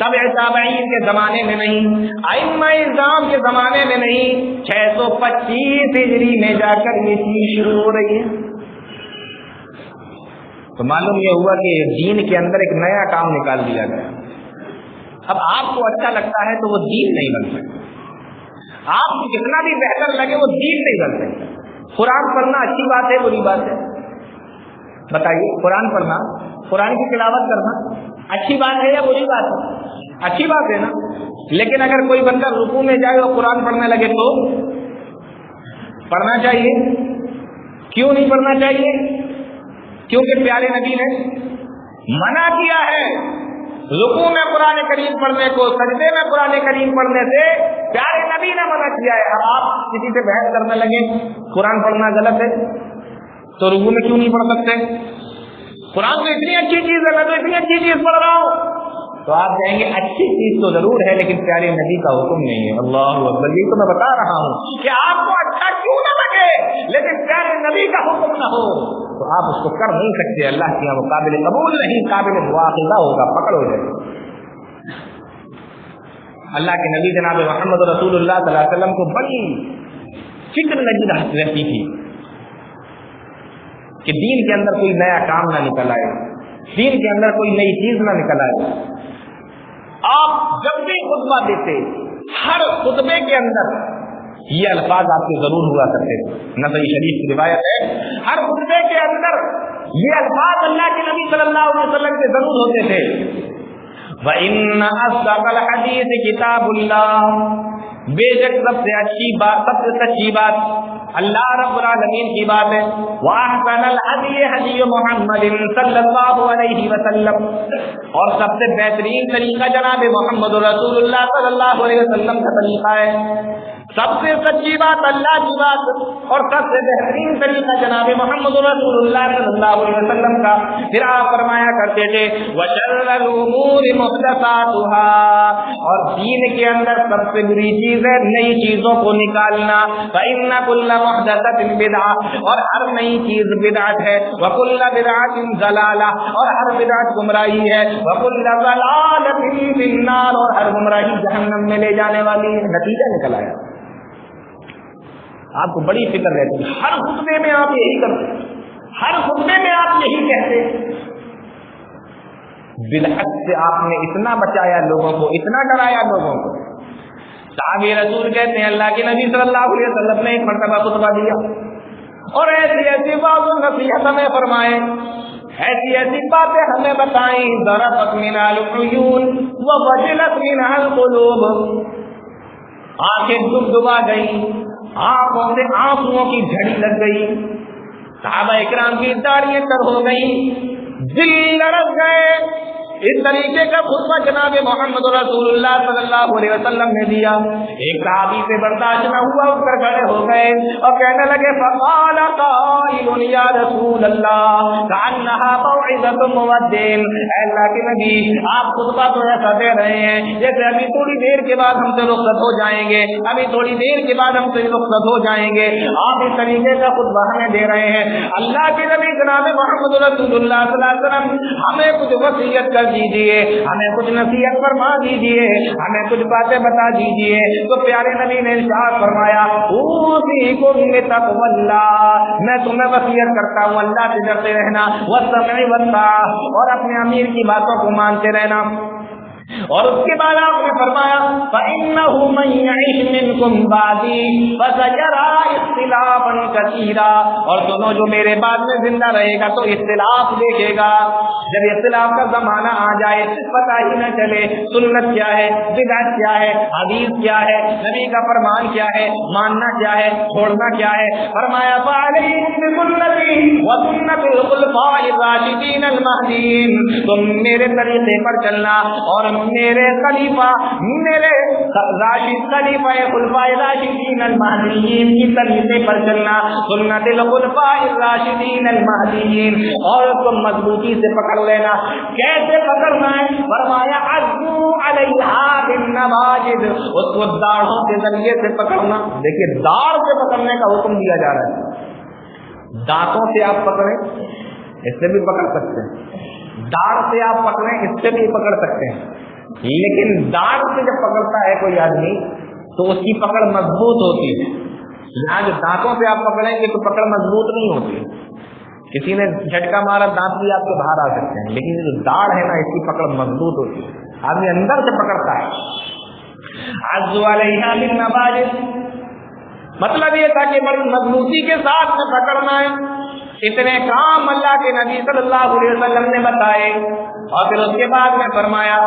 تبع تابعین کے زمانے میں نہیں، ائمہ اعظام کے زمانے میں نہیں، 625 ہجری میں جا کر یہ چیز شروع ہو رہی ہے۔ تو معلوم یہ ہوا کہ دین کے اندر ایک نیا کام نکال دیا گیا۔ اب آپ کو اچھا لگتا ہے تو وہ دین نہیں بن سکتا، آپ کو جتنا بھی بہتر لگے وہ دین نہیں بن سکتا۔ قرآن پڑھنا اچھی بات ہے بری بات ہے؟ بتائیے، قرآن پڑھنا، قرآن کی تلاوت کرنا اچھی بات ہے یا بری بات ہے؟ اچھی بات ہے نا۔ لیکن اگر کوئی بندہ رکوع میں جائے اور قرآن پڑھنے لگے تو پڑھنا چاہیے؟ کیوں نہیں پڑھنا چاہیے؟ کیونکہ پیارے نبی نے منع کیا ہے رکوع میں قرآن کریم پڑھنے کو، سجدے میں قرآن کریم پڑھنے سے پیارے نبی نے منع کیا ہے۔ اب آپ کسی سے بحث کرنے لگے قرآن پڑھنا غلط ہے تو رکوع میں کیوں نہیں پڑھ سکتے؟ قرآن تو اتنی اچھی چیز ہے، میں تو اتنی اچھی چیز پڑھ رہا ہوں۔ تو آپ کہیں گے اچھی چیز تو ضرور ہے لیکن پیارے نبی کا حکم نہیں ہے۔ اللہ اکبر، یہ تو میں بتا رہا ہوں کہ آپ کو اچھا کیوں نہ لگے لیکن پیارے نبی کا حکم نہ ہو تو آپ اس کو کر نہیں سکتے۔ اللہ کے یہاں وہ قابل قبول نہیں، قابل مواخذہ ہوگا، پکڑ ہو جائے گا۔ اللہ کے نبی جناب محمد رسول اللہ صلی اللہ علیہ وسلم کو بڑی فکر لگی رہتی تھی کہ دین کے اندر کوئی نیا کام نہ نکل آئے، دین کے اندر کوئی نئی چیز نہ نکل آئے۔ آپ جب بھی خطبہ دیتے، ہر خطبے کے اندر یہ الفاظ آپ کے ضرور ہوا کرتے تھے، نسائی شریف کی روایت ہے، ہر خطبے کے اندر یہ الفاظ اللہ کے نبی صلی اللہ علیہ وسلم کے ضرور ہوتے تھے۔ وَإِنَّ أَصْدَقَ الْحَدِيثِ كِتَابُ اللَّهِ، بے شک سب سے اچھی بات، سب سے سچی بات اللہ رب العالمین کی بات ہے۔ وَأَحْسَنَ الْهَدْيِ هَدْيُ مُحَمَّدٍ صلی اللہ علیہ وسلم، اور سب سے بہترین طریقہ جناب محمد رسول اللہ صلی اللہ علیہ وسلم کا طریقہ ہے۔ سب سے سچی بات اللہ کی بات اور سب سے بہترین طریقہ جناب محمد رسول اللہ صلی اللہ علیہ وسلم کا۔ پھر آپ فرمایا کرتے تھے وَشَرَّ الْأُمُورِ مُحْدَثَاتُهَا، اور دین کے اندر سب سے بری چیز ہے نئی چیزوں کو نکالنا۔ فَإِنَّ كُلَّ مُحْدَثَةٍ بِدْعَةٍ، اور ہر نئی چیز بدعت ہے۔ وَكُلَّ بِدْعَةٍ ضَلَالَةٍ، اور ہر بدعت گمراہی ہے۔ وَكُلَّ ضَلَالَةٍ فِي النَّارِ، اور ہر گمراہی جہنم میں لے جانے والی ہے۔ نتیجہ نکل آیا۔ آپ کو بڑی فکر رہتی ہے، ہر خطبے میں آپ یہی کرتے، ہر خطبے میں آپ یہی کہتے۔ بدعت سے آپ نے اتنا بچایا لوگوں کو، اتنا ڈرایا لوگوں کو۔ صحابی رسول کہتے ہیں اللہ کے نبی صلی اللہ علیہ وسلم نے ایک مرتبہ خطبہ دیا اور ایسی ایسی بات نصیحت ہمیں فرمائے، ایسی ایسی باتیں ہمیں بتائیں، ضربت منها العیون ووجلت منها القلوب، آنکھیں ڈبڈبا گئی، آنکھوں سے آنسوؤں کی جھڑی لگ گئی، صحابہ اکرام کی داڑھیاں تر ہو گئی، دل لرز گئے۔ اس طریقے کا خطبہ جناب محمد رسول اللہ صلی اللہ علیہ وسلم نے دیا۔ ایک صحابی سے برداشت نہ ہوا، اٹھ کر کھڑے ہو گئے اور کہنے لگے فقال قائل یا رسول اللہ کأنها موعظۃ مودع، اے اللہ کے نبی آپ خطبہ تو ایسا دے رہے ہیں جیسے ابھی تھوڑی دیر کے بعد ہم سے رخصت ہو جائیں گے، ابھی تھوڑی دیر کے بعد ہم سے رخصت ہو جائیں گے، آپ اس طریقے کا خطبہ ہمیں دے رہے ہیں۔ اللہ کے نبی جناب محمد رسول اللہ صلی اللہ علیہ وسلم ہمیں کچھ وصیت کر دیجیے، ہمیں کچھ نصیحت فرما دیجیے، ہمیں کچھ باتیں بتا دیجیے۔ تو پیارے نبی نے ارشاد فرمایا اوصیکم بتقوی اللہ، میں تمہیں وصیت کرتا ہوں اللہ سے ڈرتے رہنا، والسمع والطاعہ، اور اپنے امیر کی باتوں کو مانتے رہنا۔ اور اس کے بعد آپ نے فرمایا فَإِنَّهُ مَن يَعِشْ مِنكُمْ بَعْدِي فَسَيَرَىٰ اخْتِلَافًا كَثِيرًا، اور سنو جو میرے بعد میں زندہ رہے گا تو اختلاف دیکھے گا۔ جب اختلاف کا زمانہ آ جائے پتہ ہی نہ چلے سنت کیا ہے، بدعت کیا ہے، حدیث کیا ہے، نبی کا فرمان کیا ہے، ماننا کیا ہے، چھوڑنا کیا ہے۔ فرمایا فَعَلَيْكُمْ بِسُنَّتِي وَسُنَّتِ الْخُلَفَاءِ الرَّاشِدِينَ الْمَهْدِيِّينَ، تم میرے طریقے پر چلنا اور میرے خلیفہ، میرے راشد خلیفہ خلفاء راشدین المہدیین کی طریقے پر چلنا، سنت الخلفاء الراشدین المہدیین، اور تم مضبوطی سے پکڑ لینا۔ کیسے پکڑنا ہے؟ فرمایا عضوا علیہا بالنواجذ، اس کو داڑھوں کے ذریعے سے پکڑنا۔ دیکھیے داڑھ سے پکڑنے کا حکم دیا جا رہا ہے، دانتوں سے آپ پکڑیں اس سے بھی پکڑ سکتے ہیں، داڑھ سے آپ پکڑیں اس سے بھی پکڑ سکتے ہیں، لیکن دانت سے جب پکڑتا ہے کوئی آدمی تو اس کی پکڑ مضبوط ہوتی ہے. یہاں جو دانتوں سے آپ پکڑیں گے تو پکڑ مضبوط نہیں ہوتی. کسی نے جھٹکا مارا دانت بھی آپ کے باہر آ سکتے ہیں, لیکن جو داڑھ ہے نا اس کی پکڑ مضبوط ہوتی ہے, آدمی اندر سے پکڑتا ہے. عز علیہا بالنواجذ, مطلب یہ تھا کہ مضبوطی کے ساتھ میں پکڑنا ہے. اتنے کام اللہ کے نبی صلی اللہ علیہ وسلم نے بتائے اور پھر اس کے بعد میں فرمایا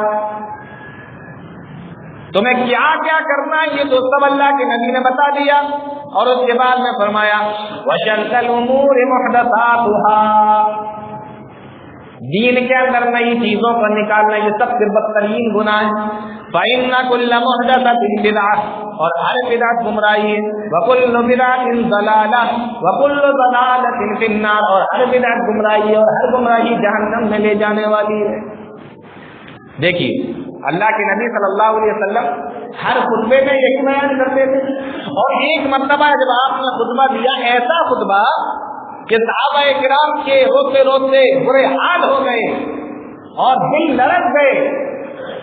تمہیں کیا کیا کرنا ہے, یہ تو سب اللہ کے نبی نے بتا دیا. اور اس کے بعد میں فرمایا وَشَرَّ الْأُمُورِ مُحْدَثَاتُهَا, دین کے اندر نئی چیزوں کو نکالنا یہ سب سے بدترین گناہ ہے. فَإِنَّ كُلَّ مُحْدَثَةٍ بِدْعَةٍ, اور ہر بدعت گمراہی ہے. وَكُلُّ بِدْعَةٍ ضَلَالَةٍ وَكُلُّ ضَلَالَةٍ فِي النَّارِ, اور ہر بدعت گمراہی اور ہر گمراہی جہنم میں لے جانے والی ہے. دیکھیے اللہ کے نبی صلی اللہ علیہ وسلم ہر خطبے میں یہی بیان کرتے تھے. اور ایک مرتبہ جب آپ نے خطبہ دیا, ایسا خطبہ کہ صحابہ کرام کے روتے روتے برے حال ہو گئے اور دل لڑک گئے,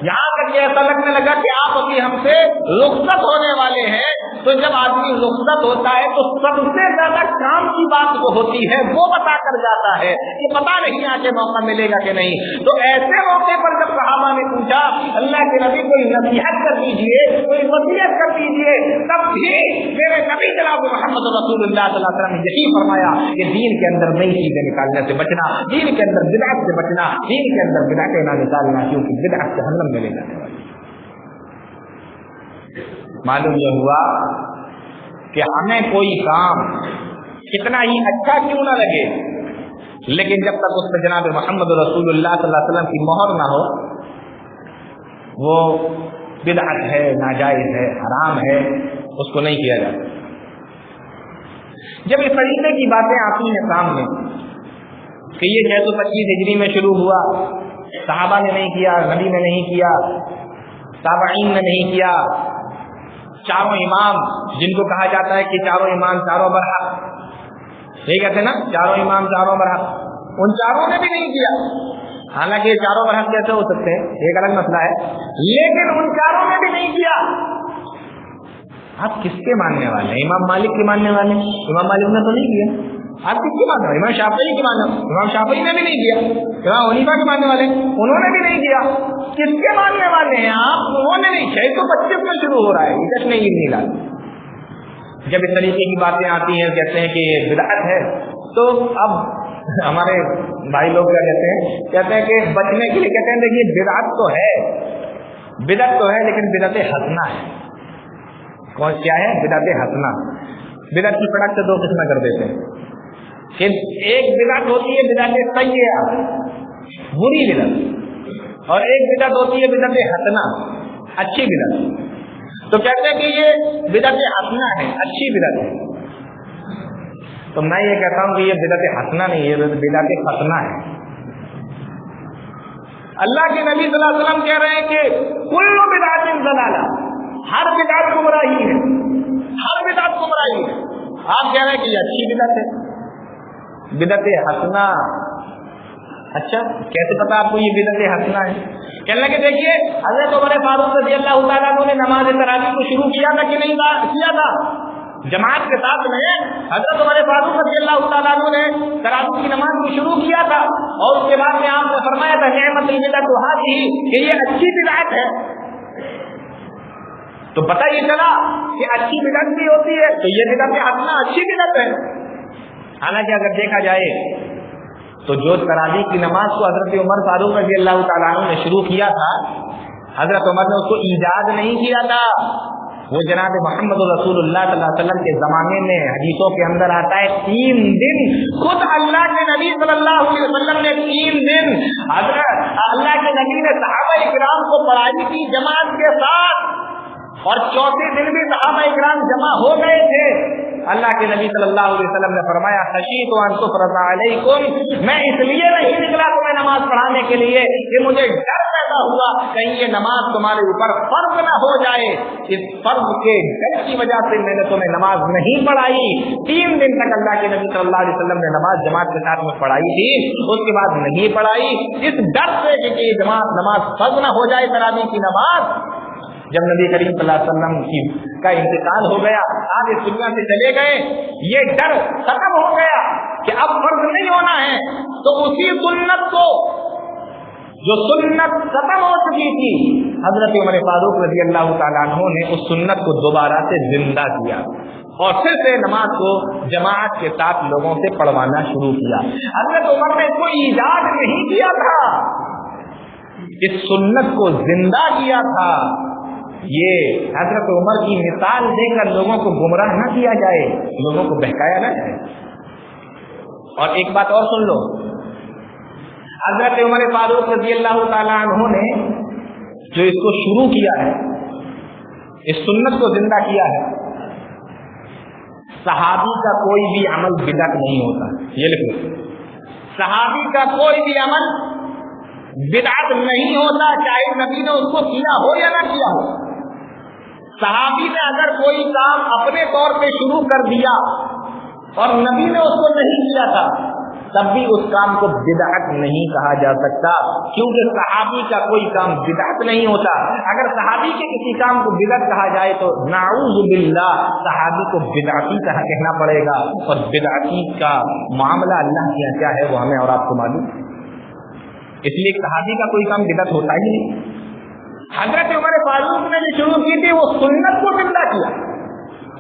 یہاں تک کہ ایسا لگنے لگا کہ آپ ابھی ہم سے رخصت ہونے والے ہیں. تو جب آدمی رخصت ہوتا ہے تو سب سے زیادہ کام کی بات جو ہوتی ہے وہ بتا کر جاتا ہے کہ پتا نہیں آگے موقع ملے گا کہ نہیں. تو ایسے موقع پر جب صحابہ نے پوچھا اللہ کے نبی کوئی نصیحت کر دیجیے, کوئی وصیت کر دیجیے, تب بھی میرے نبی جناب محمد رسول اللہ صلی اللہ علیہ وسلم نے یہی فرمایا کہ دین کے اندر نئی چیزیں نکالنے سے بچنا, دین کے اندر بدعت سے بچنا, دین کے اندر بدعتیں نہ نکالنا, کیونکہ بدعت جہنم میں لے جانے والی. معلوم یہ ہوا کہ ہمیں کوئی کام کتنا ہی اچھا کیوں نہ لگے, لیکن جب تک اس پہ جناب محمد رسول اللہ صلی اللہ علیہ وسلم کی مہر نہ ہو وہ بدعت ہے, ناجائز ہے, حرام ہے, اس کو نہیں کیا جاتا. جب اس طریقے کی باتیں آتی ہیں سامنے کہ یہ 625 ہجری میں شروع ہوا, صحابہ نے نہیں کیا, نبی نے نہیں کیا, تابعین نے نہیں کیا, چاروں امام جن کو کہا جاتا ہے کہ چاروں امام چاروں برحق, یہ کہتے ہیں نا چاروں امام چاروں برحق, ان چاروں نے بھی نہیں کیا. حالانکہ یہ چاروں برحق کیسے ہو سکتے ہیں ایک الگ مسئلہ ہے, لیکن ان چاروں نے بھی نہیں کیا. آپ کس کے ماننے والے ہیں؟ امام مالک کے ماننے والے ہیں, امام مالک نے تو نہیں کیا. آپ کس کے ماننے والے؟ امام شافعی کے ماننے والے, امام شافعی نے بھی نہیں کیا. امام حنیفہ کے ماننے والے, انہوں نے بھی نہیں کیا. کس کے ماننے والے ہیں آپ؟ انہوں نے نہیں. 625 میں شروع ہو رہا ہے, ادھر نہیں ملا. جب اس طریقے کی باتیں آتی ہیں کہتے ہیں کہ یہ بدعت ہے, تو اب ہمارے بھائی لوگ کیا کہتے ہیں کہ بچنے کے لیے کہتے ہیں دیکھیے بدعت تو ہے, بدعت تو ہے, لیکن بدعت حسنہ ہے. کون کیا ہے؟ بدعت حسنہ. بدعت کی فٹک سے دو قسمیں کر دیتے ہیں کہ ایک بدعت ہوتی ہے بدعت سیئہ, بری بدعت, اور ایک بدعت ہوتی ہے بدعت حسنہ, اچھی بدعت. تو کہتے ہیں کہ یہ بدعت حسنہ ہے, اچھی بدعت ہے. تو میں یہ کہتا ہوں کہ یہ بدعت حسنہ نہیں, یہ بدعت حسنہ ہے. اللہ کے نبی صلی اللہ علیہ وسلم کہہ رہے ہیں کہ کل بدعت ضلالہ, ہر بدعت گمراہی ہے, ہر بدعت گمراہی ہے. آپ کہہ رہے ہیں کہ یہ اچھی بدعت ہے, بدعت حسنہ. اچھا کیسے پتا آپ کو یہ بدعت حسنہ ہے؟ کہنے لگے دیکھیے حضرت عمر فاروق رضی اللہ تعالیٰ عنہ نے نماز تراویح کو شروع کیا تھا کہ نہیں کیا تھا؟ جماعت کے ساتھ میں حضرت عمر فاروق رضی اللہ تعالیٰ عنہ نے تراویح کی نماز کو شروع کیا تھا, اور اس کے بعد میں آپ نے فرمایا تھا نعمت البدعۃ هذه کہ یہ اچھی بدعت ہے. تو پتہ یہ چلا کہ اچھی بدعت بھی ہوتی ہے, تو یہ بدعت حسنہ اچھی بدعت ہے. حالانکہ اگر دیکھا جائے تو جو تراویح کی نماز کو حضرت عمر فاروق رضی اللہ تعالیٰ عنہ نے شروع کیا تھا, حضرت عمر نے اس کو ایجاد نہیں کیا تھا. وہ جناب محمد رسول اللہ صلی اللہ علیہ وسلم کے زمانے میں حدیثوں کے اندر آتا ہے 3 دن خود اللہ کے نبی صلی اللہ علیہ وسلم نے 3 دن حضرت اللہ کے نبی نے صحابہ کرام کو پڑھائی تھی جماعت کے ساتھ, اور چوتھے دن بھی صحابہ اکرام جمع ہو گئے تھے. اللہ کے نبی صلی اللہ علیہ وسلم نے فرمایا خشیت ان تفرض علیکم، میں اس لیے نہیں نکلا تمہیں نماز پڑھانے کے لیے کہ مجھے ڈر پیدا ہوا کہیں یہ نماز تمہارے اوپر فرض نہ ہو جائے. اس فرض کے ڈر کی وجہ سے میں نے تمہیں نماز نہیں پڑھائی. 3 دن تک اللہ کے نبی صلی اللہ علیہ وسلم نے نماز جماعت کے ساتھ میں پڑھائی تھی، اس کے بعد نہیں پڑھائی اس ڈر سے کہ جماعت نماز فرض نہ ہو جائے تراویح کی نماز. جب نبی کریم صلی اللہ علیہ وسلم کا انتقال ہو گیا، آپ اس دنیا سے چلے گئے، یہ ڈر ختم ہو گیا کہ اب فرض نہیں ہونا ہے. تو اسی سنت کو، جو سنت ختم ہو چکی تھی، حضرت عمر فاروق رضی اللہ تعالیٰ عنہ نے اس سنت کو دوبارہ سے زندہ کیا اور پھر سے نماز کو جماعت کے ساتھ لوگوں سے پڑھوانا شروع کیا. حضرت عمر نے کوئی ایجاد نہیں کیا تھا، اس سنت کو زندہ کیا تھا. یہ حضرت عمر کی مثال دے کر لوگوں کو گمراہ نہ کیا جائے، لوگوں کو بہکایا نہ جائے. اور ایک بات اور سن لو، حضرت عمر فاروق رضی اللہ تعالیٰ عنہ نے جو اس کو شروع کیا ہے، اس سنت کو زندہ کیا ہے، صحابی کا کوئی بھی عمل بدعت نہیں ہوتا. یہ لکھو، صحابی کا کوئی بھی عمل بدعت نہیں ہوتا، چاہے نبی نے اس کو کیا ہو یا نہ کیا ہو. صحابی نے اگر کوئی کام اپنے طور پہ شروع کر دیا اور نبی نے اس کو نہیں کیا تھا، تب بھی اس کام کو بدعت نہیں کہا جا سکتا، کیونکہ صحابی کا کوئی کام بدعت نہیں ہوتا. اگر صحابی کے کسی کام کو بدعت کہا جائے تو نعوذ باللہ صحابی کو بدعتی کہنا پڑے گا، اور بدعتی کا معاملہ اللہ کے یہاں کیا ہے وہ ہمیں اور آپ کو معلوم. اس لیے صحابی کا کوئی کام بدعت ہوتا ہی نہیں. حضرت عمر فاروق نے جو شروع کی تھی وہ سنت کو زندہ کیا،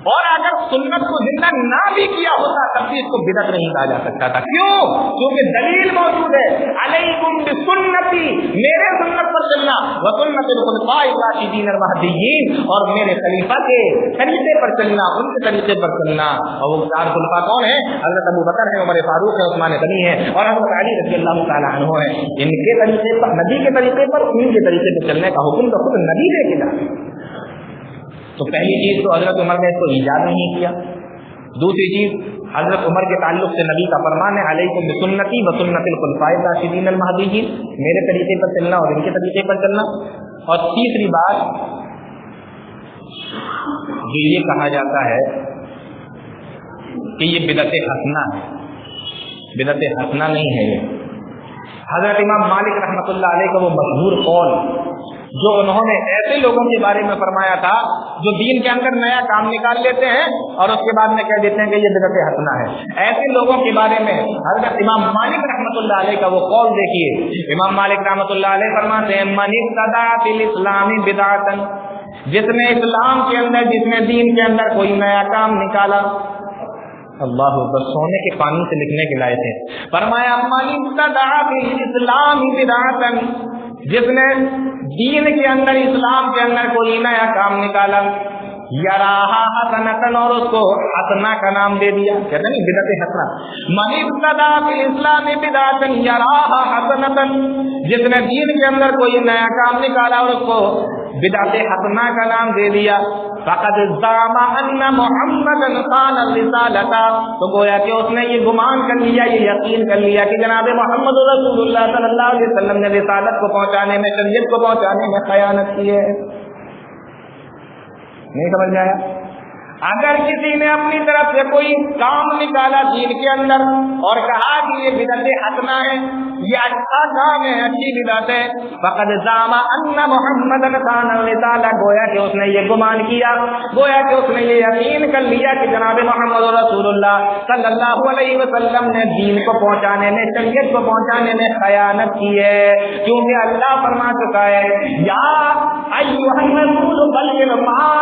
اور اگر سنت کو زندہ نہ بھی کیا ہوتا تب بھی اس کو بدعت نہیں کہا جا سکتا تھا. کیوں؟ کیونکہ دلیل موجود ہے، علیکم بسنتی، میرے سنت پر چلنا، وسنت الخلفاء الراشدین المہدیین، اور میرے خلیفہ کے طریقے پر چلنا، ان کے طریقے پر چلنا. اور وہ 4 خلفاء کون ہیں؟ حضرت ابو بکر ہے، عمر فاروق ہے، عثمان غنی ہے، اور حضرت علی رضی اللہ تعالیٰ عنہ ہے. ان کے طریقے پر، نبی کے طریقے پر، ان کے طریقے پر چلنے کا حکم تو خود نبی دے کے جاتے. تو پہلی چیز تو حضرت عمر نے اس کو ایجاد نہیں کیا. دوسری چیز، حضرت عمر کے تعلق سے نبی کا فرمان ہے علیکم بسنتی وسنت الخلفاء الراشدین المہدیین، میرے طریقے پر چلنا اور ان کے طریقے پر چلنا. اور تیسری بات جو یہ کہا جاتا ہے کہ یہ بدعت حسنہ ہے، بدعت حسنہ نہیں ہے. حضرت امام مالک رحمۃ اللہ علیہ کا وہ مشہور قول جو انہوں نے ایسے لوگوں کے بارے میں فرمایا تھا جو دین کے اندر نیا کام نکال لیتے ہیں اور اس کے بعد میں کہہ دیتے ہیں کہ یہ بدعت حسنہ ہے، ایسے لوگوں کے بارے میں حضرت امام مالک رحمۃ اللہ علیہ کا وہ قول دیکھیے. امام مالک رحمۃ اللہ علیہ فرماتے ہیں من ابتدع فی الاسلام بدعۃ، جس نے اسلام کے اندر، جس نے دین کے اندر کوئی نیا کام نکالا. اللہ اکبر، سونے کے پانی سے لکھنے کے لائق ہے. فرمایا من ابتدع فی الاسلام بدعۃ، جس نے دین کے اندر، اسلام کے اندر کوئی نیا کام نکالا، یراہا حسنۃ، اور اس کو حسنہ کا نام دے دیا. کہتے ہیں بدعت حسنہ. من ابتدع فی الاسلام بدعۃ یراہا حسنۃ، جس نے دین کے اندر کوئی نیا کام نکالا اور اس کو بدعت حسنہ کا نام دے دیا، فقد زعم ان محمدا خان الرسالۃ، تو گویا کہ اس نے یہ گمان کر لیا، یہ یقین کر لیا کہ جناب محمد رسول اللہ صلی اللہ علیہ وسلم نے رسالت کو پہنچانے میں، شریعت کو پہنچانے میں خیانت کی ہے. نہیں سمجھ میں آیا؟ اگر کسی نے اپنی طرف سے کوئی کام نکالا دین کے اندر اور کہا کہ یہ بدعت حسنہ ہے، یہ اچھا کام ہے، اچھی بدعت ہے، فقد زعم ان محمدًا خان الرسالۃ، گویا کہ اس نے یہ گمان کیا، گویا کہ اس نے یہ یقین کر لیا کہ جناب محمد رسول اللہ صلی اللہ علیہ وسلم نے دین کو پہنچانے میں، شریعت کو پہنچانے میں خیانت کی ہے. کیونکہ اللہ فرما چکا ہے یا ایھا الرسول بلغ ما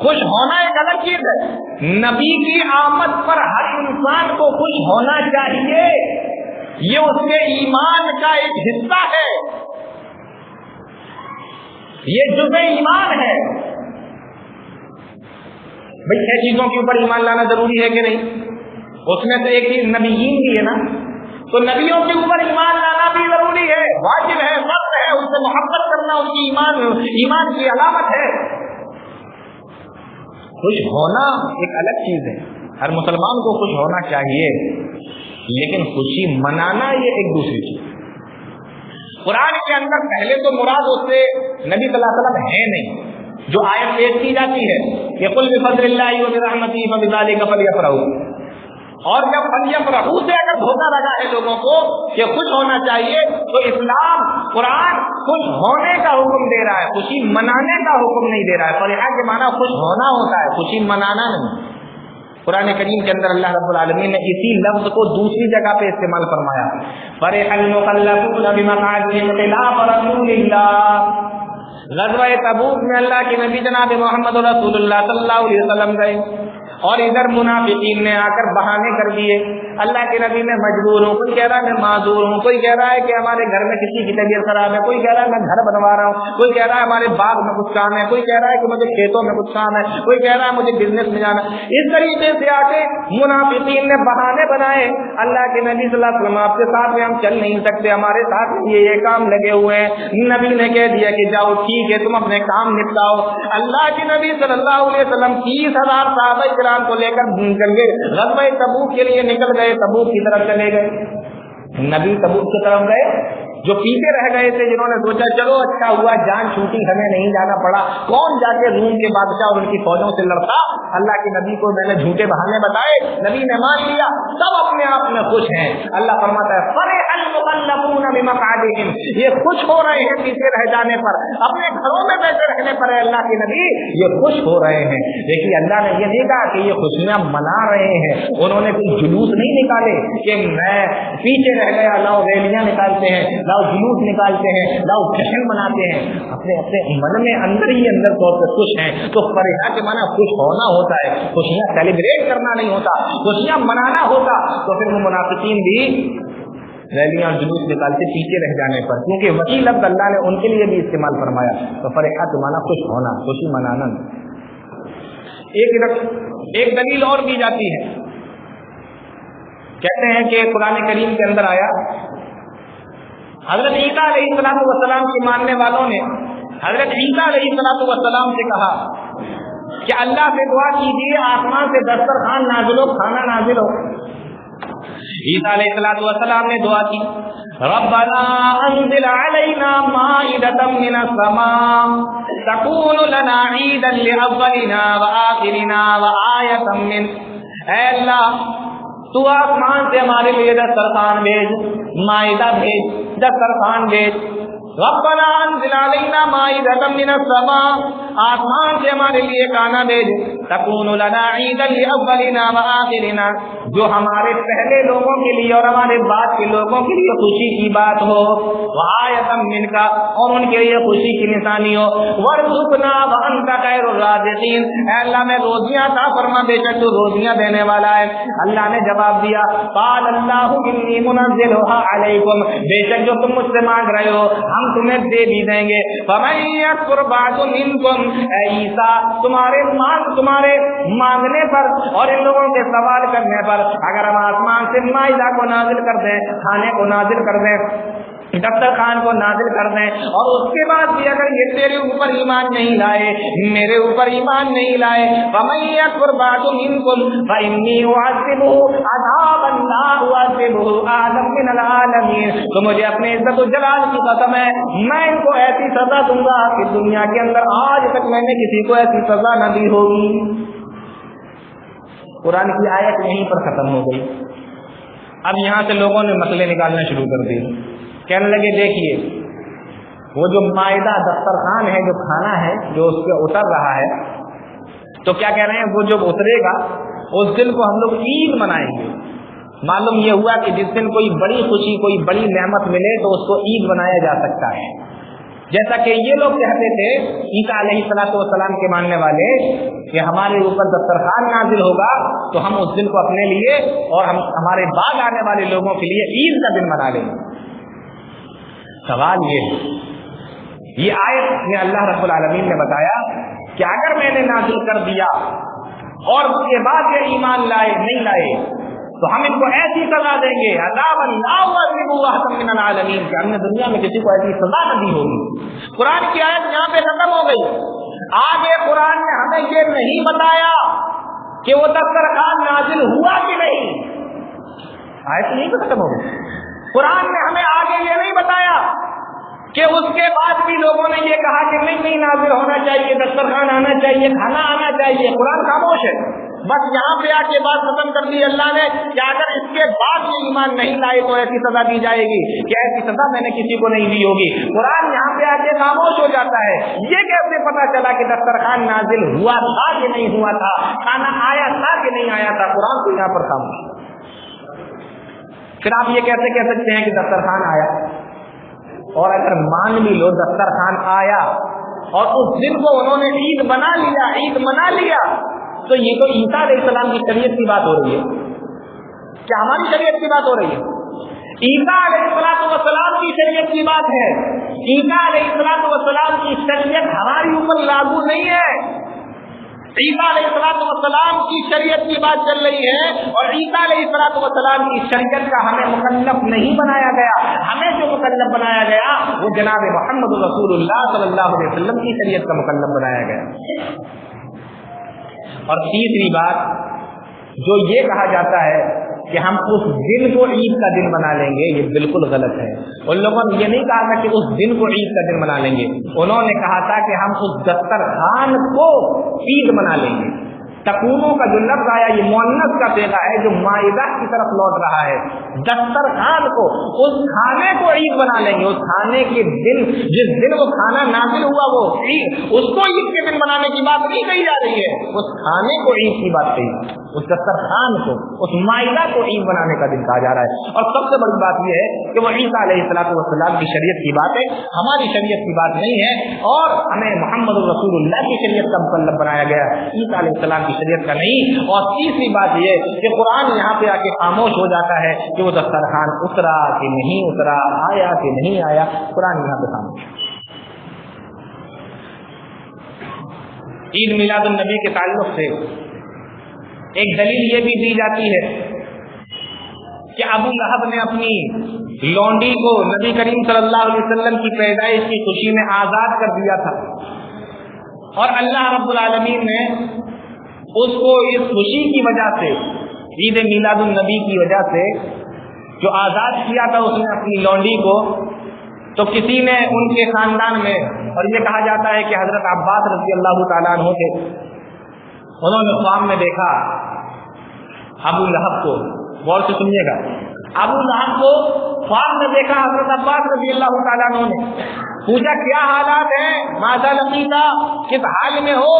خوش ہونا ایک الگ چیز ہے. نبی کی آمد پر ہر انسان کو خوش ہونا چاہیے، یہ اس کے ایمان کا ایک حصہ ہے، یہ جزء ایمان ہے. بھئی 6 چیزوں کے اوپر ایمان لانا ضروری ہے کہ نہیں؟ اس میں سے ایک چیز نبیین کی ہے نا، تو نبیوں کے اوپر ایمان لانا بھی ضروری ہے، واجب ہے، فرض ہے، ان سے محبت کرنا ان کی ایمان کی علامت ہے. خوش ہونا ایک الگ چیز ہے، ہر مسلمان کو خوش ہونا چاہیے، لیکن خوشی منانا یہ ایک دوسری چیز. قرآن کے اندر پہلے تو مراد اس سے نبی صلی اللہ علیہ وسلم ہے نہیں، جو آیت پیش کی جاتی ہے کہ قل بفضل اللہ وبرحمتہ فبذلک فلیفرحوا، اور جب فلیفرحوا سے اگر دھوکہ لگا ہے لوگوں کو کہ خوش ہونا چاہیے، تو اسلام قرآن خوش ہونے کا حکم دے رہا ہے، خوشی منانے کا حکم نہیں دے رہا ہے. فرحہ کے معنی خوش ہونا ہوتا ہے، خوشی منانا نہیں. قرآن کریم کے اندر اللہ رب العالمین نے اسی لفظ کو دوسری جگہ پہ استعمال فرمایا، فرح المخلفون بمقعدهم خلاف رسول اللہ. غزوہ تبوک میں اللہ کے نبی جناب محمد رسول اللہ صلی اللہ علیہ وسلم گئے، اور ادھر منافقین نے آ کر بہانے کر دیے. اللہ کے نبی میں مجبور ہوں، کوئی کہہ رہا ہے میں معذور ہوں، کوئی کہہ رہا ہے کہ ہمارے گھر میں کسی کی طبیعت خراب ہے، کوئی کہہ رہا ہے میں گھر بنوا رہا ہوں، کوئی کہہ رہا ہے ہمارے باغ میں کچھ کام ہے، کوئی کہہ رہا ہے کہ مجھے کھیتوں میں کچھ کام ہے، کوئی کہہ رہا ہے مجھے بزنس میں جانا. اس طریقے سے آ کے منافقین نے بہانے بنائے. اللہ کے نبی صلی اللہ علیہ وسلم آپ کے ساتھ میں ہم چل نہیں سکتے، ہمارے ساتھ یہ کام لگے ہوئے ہیں. نبی نے کہہ دیا کہ جاؤ ٹھیک ہے، تم اپنے کام نپٹاؤ. اللہ کے نبی صلی اللہ علیہ وسلم 30,000 صحابہ کرام کو لے کر چل گئے، غزوہ تبوک کے لیے نکل گئے، تبوک کی طرف چلے گئے. نبی تبوک کی طرف گئے، جو پیچھے رہ گئے تھے جنہوں نے سوچا چلو اچھا ہوا جان چھوٹی، ہمیں نہیں جانا پڑا، کون جا کے روم کے بادشاہ اور ان کی فوجوں سے لڑتا. اللہ کے نبی کو میں نے جھوٹے بہانے بتائے، نبی نے مان لیا، سب اپنے آپ میں خوش ہیں. اللہ فرماتا ہے فرح المخلفون بمقعدهم، یہ خوش ہو رہے ہیں پیچھے رہ جانے پر، اپنے گھروں میں بیٹھے رہنے پر. اللہ کے نبی یہ خوش ہو رہے ہیں. دیکھیے اللہ نے یہ نہیں کہا کہ یہ خوشیاں منا رہے ہیں، انہوں نے کوئی جلوس نہیں نکالے کہ میں پیچھے رہ گیا، لاؤ ریلیاں نکالتے ہیں، لاؤ جلوس نکالتے ہیں، لاؤ جشن مناتے ہیں. اپنے اپنے من میں اندر ہی اندر طور پر خوش ہیں. تو فرحہ کے معنی خوش ہونا ہوتا ہے، خوشیاں سیلیبریٹ کرنا نہیں ہوتا، خوشیاں منانا ہوتا. تو پھر وہ منافقین بھی ریلیاں اور جلوس نکالتے پیچھے رہ جانے پر، کیونکہ وہی لفظ اللہ نے ان کے لیے بھی استعمال فرمایا. تو فرحہ کے معنی خوش ہونا، خوشی منانا. ایک دلیل اور دی جاتی ہے، کہتے ہیں کہ قرآن کریم کے اندر آیا حضرت عیسیٰ علیہ السلام کے ماننے والوں نے حضرت عیسیٰ علیہ السلام سے کہا کہ اللہ سے دعا کیجیے آسمان سے دسترخوان نازل ہو، کھانا نازل ہو. عیسیٰ علیہ السلام نے دعا کی، ربنا انزل علینا مائدۃ من السماء تکون لنا عیدا لاولنا وآخرنا وآیۃ منک. اے اللہ تو آسمان سے ہمارے لیے دسترخوان بھیج، مائدہ بھیج، دسترخوان بھیج. ربنا انزل علینا مائدۃ من السماء، آسمان سے ہمارے لیے کھانا بھیج، تکون لنا عیدا لاولنا وآخرنا، جو ہمارے پہلے لوگوں کے لیے اور ہمارے بعد کے لوگوں کے لیے خوشی کی بات ہو، وآیۃ منک، اور ان کے لیے خوشی کی نشانی ہو. وارزقنا وانت خیر الرازقین، اے اللہ میں روزیاں عطا فرما، بے شک تو روزیاں دینے والا ہے. اللہ نے جواب دیا، قال اللہ انی منزلها علیکم، بے شک جو تم مجھ سے مانگ رہے ہو ہم تمہیں دے بھی دیں گے. فمن یکفر بعد منکم، اے عیسیٰ تمہارے مانگنے پر اور ان لوگوں کے سوال کرنے پر اگر ہم آسمان سے مائدہ کو نازل کر دیں، کھانے کو نازل کر دیں، دسترخوان کو نازل کر دیں، اور اس کے بعد بھی اگر یہ تیرے اوپر ایمان نہیں لائے، میرے اوپر ایمان نہیں لائے، فمن یکفر بعد منکم فانی اعذبہ عذابا لا اعذبہ احدا من العالمین، تو مجھے اپنے عزت و جلال کی قسم ہے میں ان کو ایسی سزا دوں گا کہ دنیا کے اندر آج تک میں نے کسی کو ایسی سزا نہ دی ہوگی. قرآن کی آیت یہیں پر ختم ہو گئی. اب یہاں سے لوگوں نے مسئلے نکالنا شروع کر دیے، کہنے لگے دیکھیے وہ جو مائدہ دسترخوان ہے، جو کھانا ہے جو اس پہ اتر رہا ہے، تو کیا کہہ رہے ہیں وہ جب اترے گا اس دن کو ہم لوگ عید منائیں گے. معلوم یہ ہوا کہ جس دن کوئی بڑی خوشی، کوئی بڑی نعمت ملے تو اس کو عید منایا جا سکتا ہے. جیسا کہ یہ لوگ کہتے تھے عیسیٰ علیہ کے ماننے والے کہ ہمارے اوپر دسترخوان نازل ہوگا تو ہم اس دن کو اپنے لیے اور ہمارے بعد آنے والے لوگوں کے لیے عید کا دن منا لیں گے۔ سوال یہ ہے، یہ آیت میں اللہ رب العالمین نے بتایا کہ اگر میں نے نازل کر دیا اور اس کے بعد یہ ایمان نہیں لائے تو ہم ان کو ایسی سزا دیں گے عذاباً لا يعذبه احد من العالمین، کہ ہم نے دنیا میں کسی کو ایسی سزا نہ دی ہوگی۔ قرآن کی آیت یہاں پہ ختم ہو گئی۔ آگے قرآن نے ہمیں یہ نہیں بتایا کہ وہ دسترخوان نازل ہوا کہ نہیں، آیت نہیں ختم ہو گئی۔ قرآن نے ہمیں آگے یہ نہیں بتایا کہ اس کے بعد بھی لوگوں نے یہ کہا کہ نہیں نازل ہونا چاہیے، دسترخوان آنا چاہیے، کھانا آنا چاہیے۔ قرآن خاموش ہے، بس یہاں پہ آ کے بات ختم کر دی اللہ نے کہ اگر اس کے بعد یہ ایمان نہیں لائے تو ایسی سزا دی جائے گی کہ ایسی سزا میں نے کسی کو نہیں دی ہوگی۔ قرآن یہاں پہ آ کے خاموش ہو جاتا ہے۔ یہ کیسے پتا چلا کہ دسترخوان نازل ہوا تھا کہ نہیں ہوا تھا، کھانا آیا تھا کہ نہیں آیا تھا؟ قرآن تو یہاں پر خاموش۔ پھر آپ یہ کیسے کہہ سکتے ہیں کہ دسترخوان آیا؟ اور اگر مان بھی لو دسترخوان آیا اور اس دن کو انہوں نے عید بنا لیا، عید منا لیا، تو یہ تو عیسیٰ علیہ السلام کی شریعت کی بات ہو رہی ہے، کیا ہماری شریعت کی بات ہو رہی ہے؟ عیسیٰ علیہ السلام کی شریعت کی بات ہے۔ عیسیٰ علیہ السلام کی شریعت ہماری اوپر لاگو نہیں ہے۔ عیسیٰ علیہ السلام کی شریعت کی بات چل رہی ہے اور عیسیٰ علیہ السلام کی شریعت کا ہمیں مکلف نہیں بنایا گیا۔ ہمیں جو مکلف بنایا گیا وہ جناب محمد رسول اللہ صلی اللہ علیہ وسلم کی شریعت کا مکلف بنایا گیا۔ اور تیسری بات جو یہ کہا جاتا ہے کہ ہم اس دن کو عید کا دن بنا لیں گے، یہ بالکل غلط ہے۔ ان لوگوں نے یہ نہیں کہا تھا کہ اس دن کو عید کا دن بنا لیں گے، انہوں نے کہا تھا کہ ہم اس دسترخوان کو عید بنا لیں گے۔ تکونوں کا جو لفظ آیا یہ مؤنث کا صیغہ ہے جو مائدہ کی طرف لوٹ رہا ہے۔ دسترخوان کو، اس کھانے کو عید بنا لیں گے۔ اس کھانے کے دن، جس دن وہ کھانا نازل ہوا وہ عید، اس کو عید کے دن بنانے کی بات نہیں کہی جا رہی ہے، اس کھانے کو عید کی بات کہی، اس دسترخوان کو، اس مائدہ کو عید بنانے کا دن کہا جا رہا ہے۔ اور سب سے بڑی بات یہ ہے کہ وہ عیسیٰ علیہ السلام کی شریعت کی بات ہے، ہماری شریعت کی بات نہیں ہے، اور ہمیں محمد رسول اللہ کی شریعت کا مکلف بنایا گیا، عیسیٰ علیہ السلام کی شریعت کا نہیں۔ اور تیسری بات یہ کہ قرآن یہاں پہ آ کے خاموش ہو جاتا ہے کہ وہ دسترخوان اترا کہ نہیں اترا، آیا کہ نہیں آیا، قرآن یہاں پہ خاموش۔ عید میلاد النبی کے تعلق سے ایک دلیل یہ بھی دی جاتی ہے کہ ابو لہب نے اپنی لونڈی کو نبی کریم صلی اللہ علیہ وسلم کی پیدائش کی خوشی میں آزاد کر دیا تھا، اور اللہ رب العالمین نے اس کو اس خوشی کی وجہ سے، عید میلاد النبی کی وجہ سے جو آزاد کیا تھا اس نے اپنی لونڈی کو، تو کسی نے ان کے خاندان میں، اور یہ کہا جاتا ہے کہ حضرت عباس رضی اللہ تعالیٰ عنہ تھے، انہوں نے خواب میں دیکھا ابو لہب کو، غور سے سنیے گا، ابو لہب کو خواب میں دیکھا حضرت عباس رضی اللہ تعالیٰ عنہ نے، پوچھا کیا حالات ہیں، ماذا لقیتا، کس حال میں ہو؟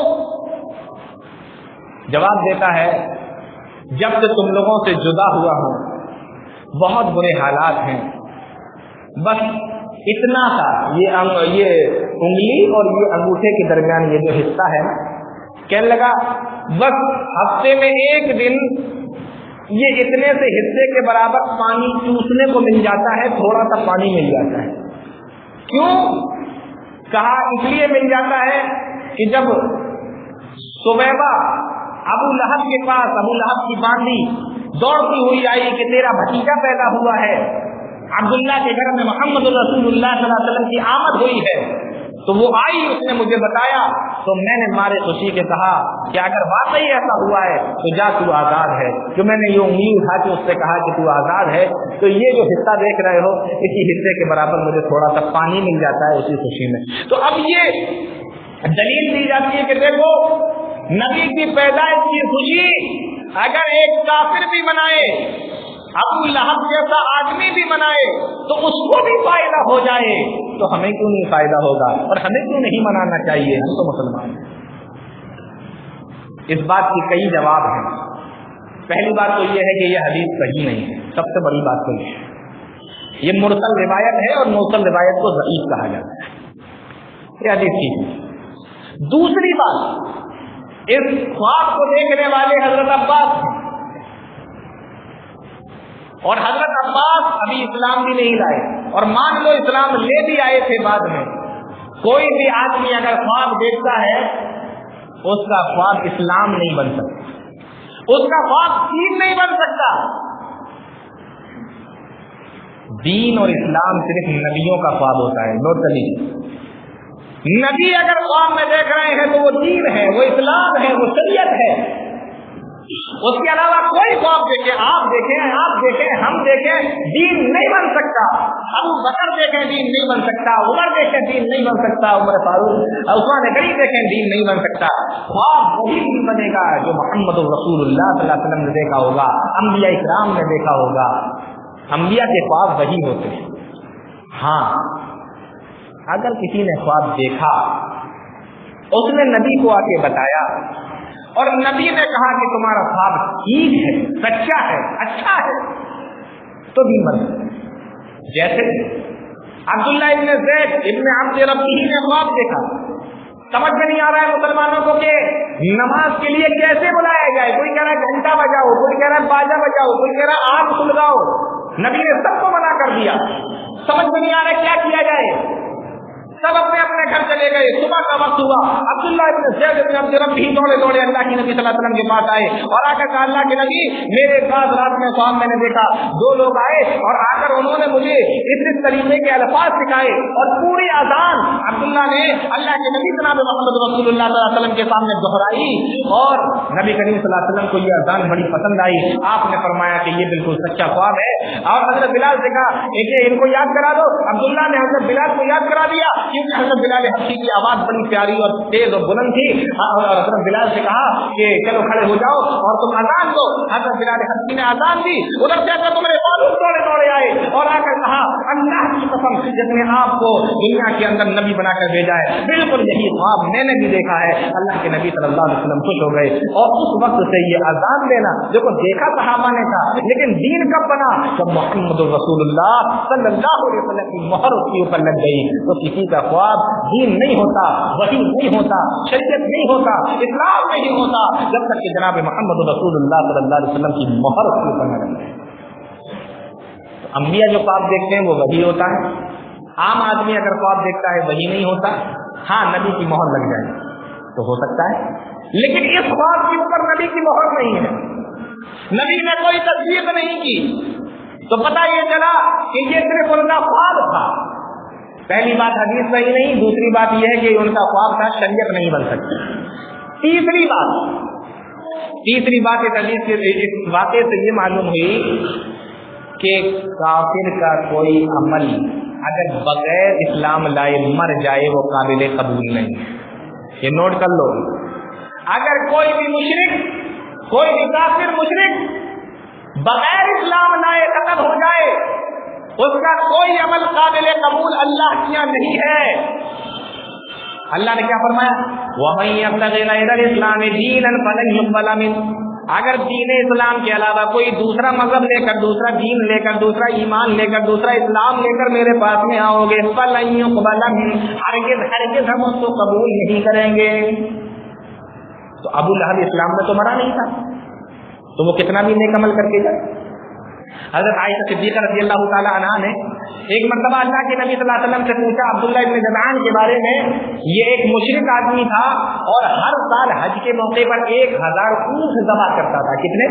جواب دیتا ہے جب سے تم لوگوں سے جدا ہوا ہوں بہت برے حالات ہیں، بس اتنا سا یہ انگلی اور یہ انگوٹھے کے درمیان یہ جو حصہ ہے، کہنے لگا بس ہفتے میں ایک دن یہ اتنے سے حصے کے برابر پانی چوسنے کو مل جاتا ہے، تھوڑا سا پانی مل جاتا ہے۔ کیوں؟ کہا اس لیے مل جاتا ہے کہ جب صبیبہ ابو لہب کے پاس، ابو لہب کی باندھی دوڑتی ہوئی آئی کہ تیرا بھتیجا پیدا ہوا ہے، عبداللہ کے گھر میں محمد رسول اللہ صلی اللہ علیہ وسلم کی آمد ہوئی ہے، تو وہ آئی، اس نے مجھے بتایا، تو میں نے مارے خوشی کے کہا کہ اگر واقعی ایسا ہوا ہے تو جا تو آزاد ہے۔ جو میں نے یہ انگلی اٹھا کے اس سے کہا کہ تو آزاد ہے، تو یہ جو حصہ دیکھ رہے ہو اسی حصے کے برابر مجھے تھوڑا سا پانی مل جاتا ہے اسی خوشی میں۔ تو اب یہ دلیل دی جاتی ہے کہ دیکھو نبی کی پیدائش کی خوشی اگر ایک کافر بھی منائے، ابو لہب جیسا آدمی بھی منائے، تو اس کو بھی فائدہ ہو جائے، تو ہمیں کیوں نہیں فائدہ ہوگا، اور ہمیں کیوں نہیں منانا چاہیے، ہم تو مسلمان ہیں۔ اس بات کی کئی جواب ہیں۔ پہلی بات تو یہ ہے کہ یہ حدیث صحیح نہیں ہے، سب سے بڑی بات تو یہ ہے، یہ مرسل روایت ہے، اور مرسل روایت کو ضعیف کہا جاتا ہے۔ یہ حدیث کی۔ دوسری بات، اس خواب کو دیکھنے والے حضرت عباس ہیں، اور حضرت عباس ابھی اسلام بھی نہیں لائے، اور مان لو اسلام لے بھی آئے تھے بعد میں۔ کوئی بھی آدمی اگر خواب دیکھتا ہے اس کا خواب اسلام نہیں بن سکتا، اس کا خواب دین نہیں بن سکتا۔ دین اور اسلام صرف نبیوں کا خواب ہوتا ہے۔ نوٹ کر لیجیے، نبی اگر خواب میں دیکھ رہے ہیں تو وہ دین ہے، وہ اسلام ہے، وہ شریعت ہے۔ اس کے علاوہ کوئی خواب دیکھیں، آپ دیکھیں، ہم دیکھیں، دین نہیں بن سکتا۔ ابو بکر دیکھیں، دین نہیں بن سکتا۔ عمر دیکھیں، دین نہیں بن سکتا۔ عمر فاروق، عثمان غنی دیکھیں، دین نہیں بن سکتا۔ خواب وہی دین بنے گا جو محمد رسول اللہ صلی اللہ علیہ وسلم نے دیکھا ہوگا، انبیاء اکرام نے دیکھا ہوگا۔ انبیاء کے خواب وہی ہوتے ہیں۔ ہاں، اگر کسی نے خواب دیکھا، اس نے نبی کو آ کے بتایا، اور نبی نے کہا کہ تمہارا خواب ٹھیک ہے، سچا ہے، اچھا ہے، تو دین بن سکتا۔ جیسے عبداللہ ابن زید ابن عبد ربی نے خواب دیکھا، سمجھ میں نہیں آ رہا ہے مسلمانوں کو کہ نماز کے لیے کیسے بلایا جائے۔ کوئی کہہ رہا ہے گھنٹہ بجاؤ، کوئی کہہ رہا ہے باجا بجاؤ، کوئی کہہ رہا ہے آگ سلگاؤ۔ نبی نے سب کو منع کر دیا، سمجھ میں نہیں آ رہا ہے کیا کیا جائے۔ سب اپنے اپنے گھر چلے گئے۔ صبح کا وقت ہوا، عبداللہ ابن زید ابن عبد ربی دوڑے دوڑے اللہ کے نبی صلی اللہ علیہ وسلم کے پاس آئے، اور آ کر کہا اللہ کے نبی میرے پاس رات میں خواب میں نے دیکھا، دو لوگ آئے اور آ کر انہوں نے مجھے اس طریقے کے الفاظ سکھائے، اور پوری اذان عبداللہ نے اللہ کے نبی جناب محمد رسول اللہ صلی اللہ علیہ وسلم کے سامنے دہرائی، اور نبی کریم صلی اللہ علیہ وسلم کو یہ اذان بڑی پسند آئی۔ آپ نے فرمایا کہ یہ بالکل سچا خواب ہے، اور حضرت بلال سے کہا کہ ان کو یاد کرا دو۔ عبداللہ نے حضرت بلال کو یاد کرا دیا، کیونکہ حضرت بلال حبشی کی آواز بڑی پیاری اور تیز اور بلند تھی، اور حضرت بلال سے کہا کہ چلو کھڑے ہو جاؤ اور تم اذان دو۔ حضرت بلال حبشی نے اذان دی، ادھر سے حضرت عمر فاروق دوڑے دوڑے آئے اور آ کر کہا اللہ کی قسم جس نے آپ کو دنیا کے اندر نبی بنا کر بھیجا ہے، بالکل یہی خواب میں نے بھی دیکھا ہے۔ اللہ کے نبی صلی اللہ علیہ وسلم خوش ہو گئے، اور اس وقت سے یہ اذان دینا دیکھو دیکھا صحابہ نے تھا، لیکن دین کب بنا؟ جب محمد رسول اللہ صلی اللہ علیہ وسلم کی مہر اس کے اوپر لگ گئی۔ تو کسی کا خواب دین نہیں ہوتا، وحی نہیں ہوتا، شریعت نہیں ہوتا، اسلام نہیں ہوتا، جب تک کہ جناب محمد رسول اللہ صلی اللہ علیہ وسلم کی مہر اس کے اوپر نہ لگ جائے۔ انبیاء جو خواب دیکھتے ہیں وہ وحی ہوتا ہے، عام آدمی اگر خواب دیکھتا ہے وحی نہیں ہوتا۔ ہاں، نبی کی مہر لگ جائے تو ہو سکتا ہے، لیکن اس خواب کے اوپر نبی کی مہر نہیں ہے، نبی نے کوئی تصدیق نہیں کی، تو پتہ یہ چلا کہ یہ صرف ان کا خواب تھا۔ پہلی بات حدیث صحیح نہیں، دوسری بات یہ ہے کہ ان کا خواب تھا، شریعت نہیں بن سکتی۔ تیسری بات اس حدیث کے اس واقعے سے یہ معلوم ہوئی کہ کافر کا کوئی عمل اگر بغیر اسلام لائے مر جائے وہ قابل قبول نہیں ہے۔ یہ نوٹ کر لو، اگر کوئی بھی مشرک، کوئی بھی کافر مشرک بغیر اسلام لائے قتل ہو جائے، اس کا کوئی عمل قابل قبول اللہ کیا نہیں ہے۔ اللہ نے کیا فرمایا؟ وَمَن يَبْتَغِ غَيْرَ الْإِسْلَامِ دِينًا فَلَن يُقْبَلَ مِنْهُ، اگر دین اسلام کے علاوہ کوئی دوسرا مذہب لے کر، دوسرا دین لے کر، دوسرا ایمان لے کر، دوسرا اسلام لے کر میرے پاس میں آؤ گے، فَلَن يُقْبَلَ مِنْهُ، ہرگز ہم اس کو قبول نہیں کریں گے۔ تو ابو لہب اسلام میں تو مرا نہیں تھا، تو وہ کتنا بھی نیک عمل کر کے جائے۔ حضرت عائشہ صدیقہ رضی اللہ تعالی عنہا نے ایک مرتبہ اللہ کے نبی صلی اللہ علیہ وسلم سے پوچھا عبداللہ ابن جدعان کے بارے میں، یہ ایک مشرک آدمی تھا اور ہر سال حج کے موقع پر 1000 اونٹ ذبح کرتا تھا۔ کتنے؟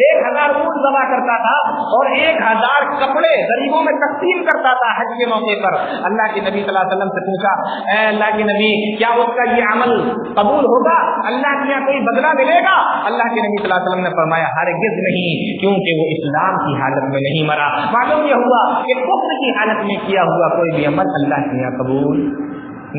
1000 اونٹ ذبح کرتا تھا، اور 1000 کپڑے غریبوں میں تقسیم کرتا تھا حج کے موقع پر۔ اللہ کے نبی صلی اللہ علیہ وسلم سے پوچھا، اے اللہ کے نبی کیا اس کا یہ عمل قبول ہوگا؟ اللہ کے یہاں کوئی بدلہ ملے گا؟ اللہ کے نبی صلی اللہ علیہ وسلم نے فرمایا ہرگز نہیں، کیونکہ وہ اسلام کی حالت میں نہیں مرا۔ معلوم یہ ہوا کہ کفر کی حالت میں کیا ہوا کوئی بھی عمل اللہ کے یہاں قبول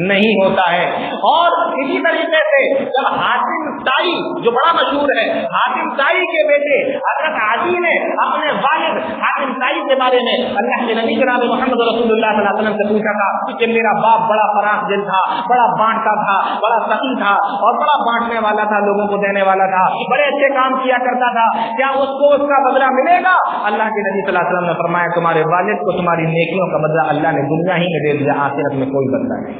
نہیں ہوتا ہے۔ اور اسی طریقے سے جب حاتم طائی جو بڑا مشہور ہے، حاتم طائی کے بیٹے حضرت عدی نے اپنے والد حاتم طائی کے بارے میں اللہ کے نبی جناب محمد رسول اللہ صلی اللہ علیہ وسلم سے پوچھا تھا کہ میرا باپ بڑا فراخ دل تھا، بڑا بانٹتا تھا، بڑا سخی تھا، اور بڑا بانٹنے والا تھا، لوگوں کو دینے والا تھا، بڑے اچھے کام کیا کرتا تھا، کیا اس کو اس کا بدلہ ملے گا؟ اللہ کے نبی صلی اللہ علیہ وسلم نے فرمایا تمہارے والد کو تمہاری نیکیوں کا بدلہ اللہ نے دنیا ہی میں دے دیا، آخرت میں کوئی بدلہ نہیں۔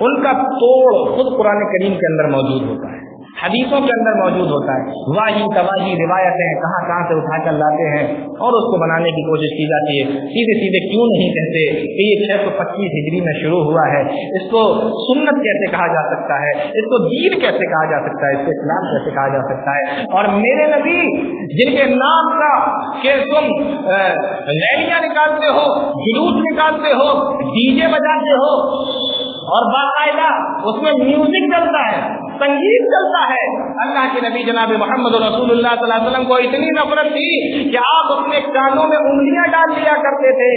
ان کا توڑ خود قرآن کریم کے اندر موجود ہوتا ہے، حدیثوں کے اندر موجود ہوتا ہے، واہی تواہی روایتیں کہاں کہاں سے اٹھا کر لاتے ہیں اور اس کو بنانے کی کوشش کی جاتی ہے۔ سیدھے سیدھے کیوں نہیں کہتے کہ یہ 625 ہجری میں شروع ہوا ہے، اس کو سنت کیسے کہا جا سکتا ہے، اس کو دین کیسے کہا جا سکتا ہے، اس کو اسلام کیسے کہا جا سکتا ہے؟ اور میرے نبی جن کے نام کا کہ تم ریلیاں نکالتے ہو، جلوس نکالتے ہو، ڈی جے بجاتے ہو اور باقاعدہ اس میں میوزک چلتا ہے، سنگیت چلتا ہے، اللہ کے نبی جناب محمد رسول اللہ صلی اللہ علیہ وسلم کو اتنی نفرت تھی کہ آپ اپنے کانوں میں انگلیاں ڈال لیا کرتے تھے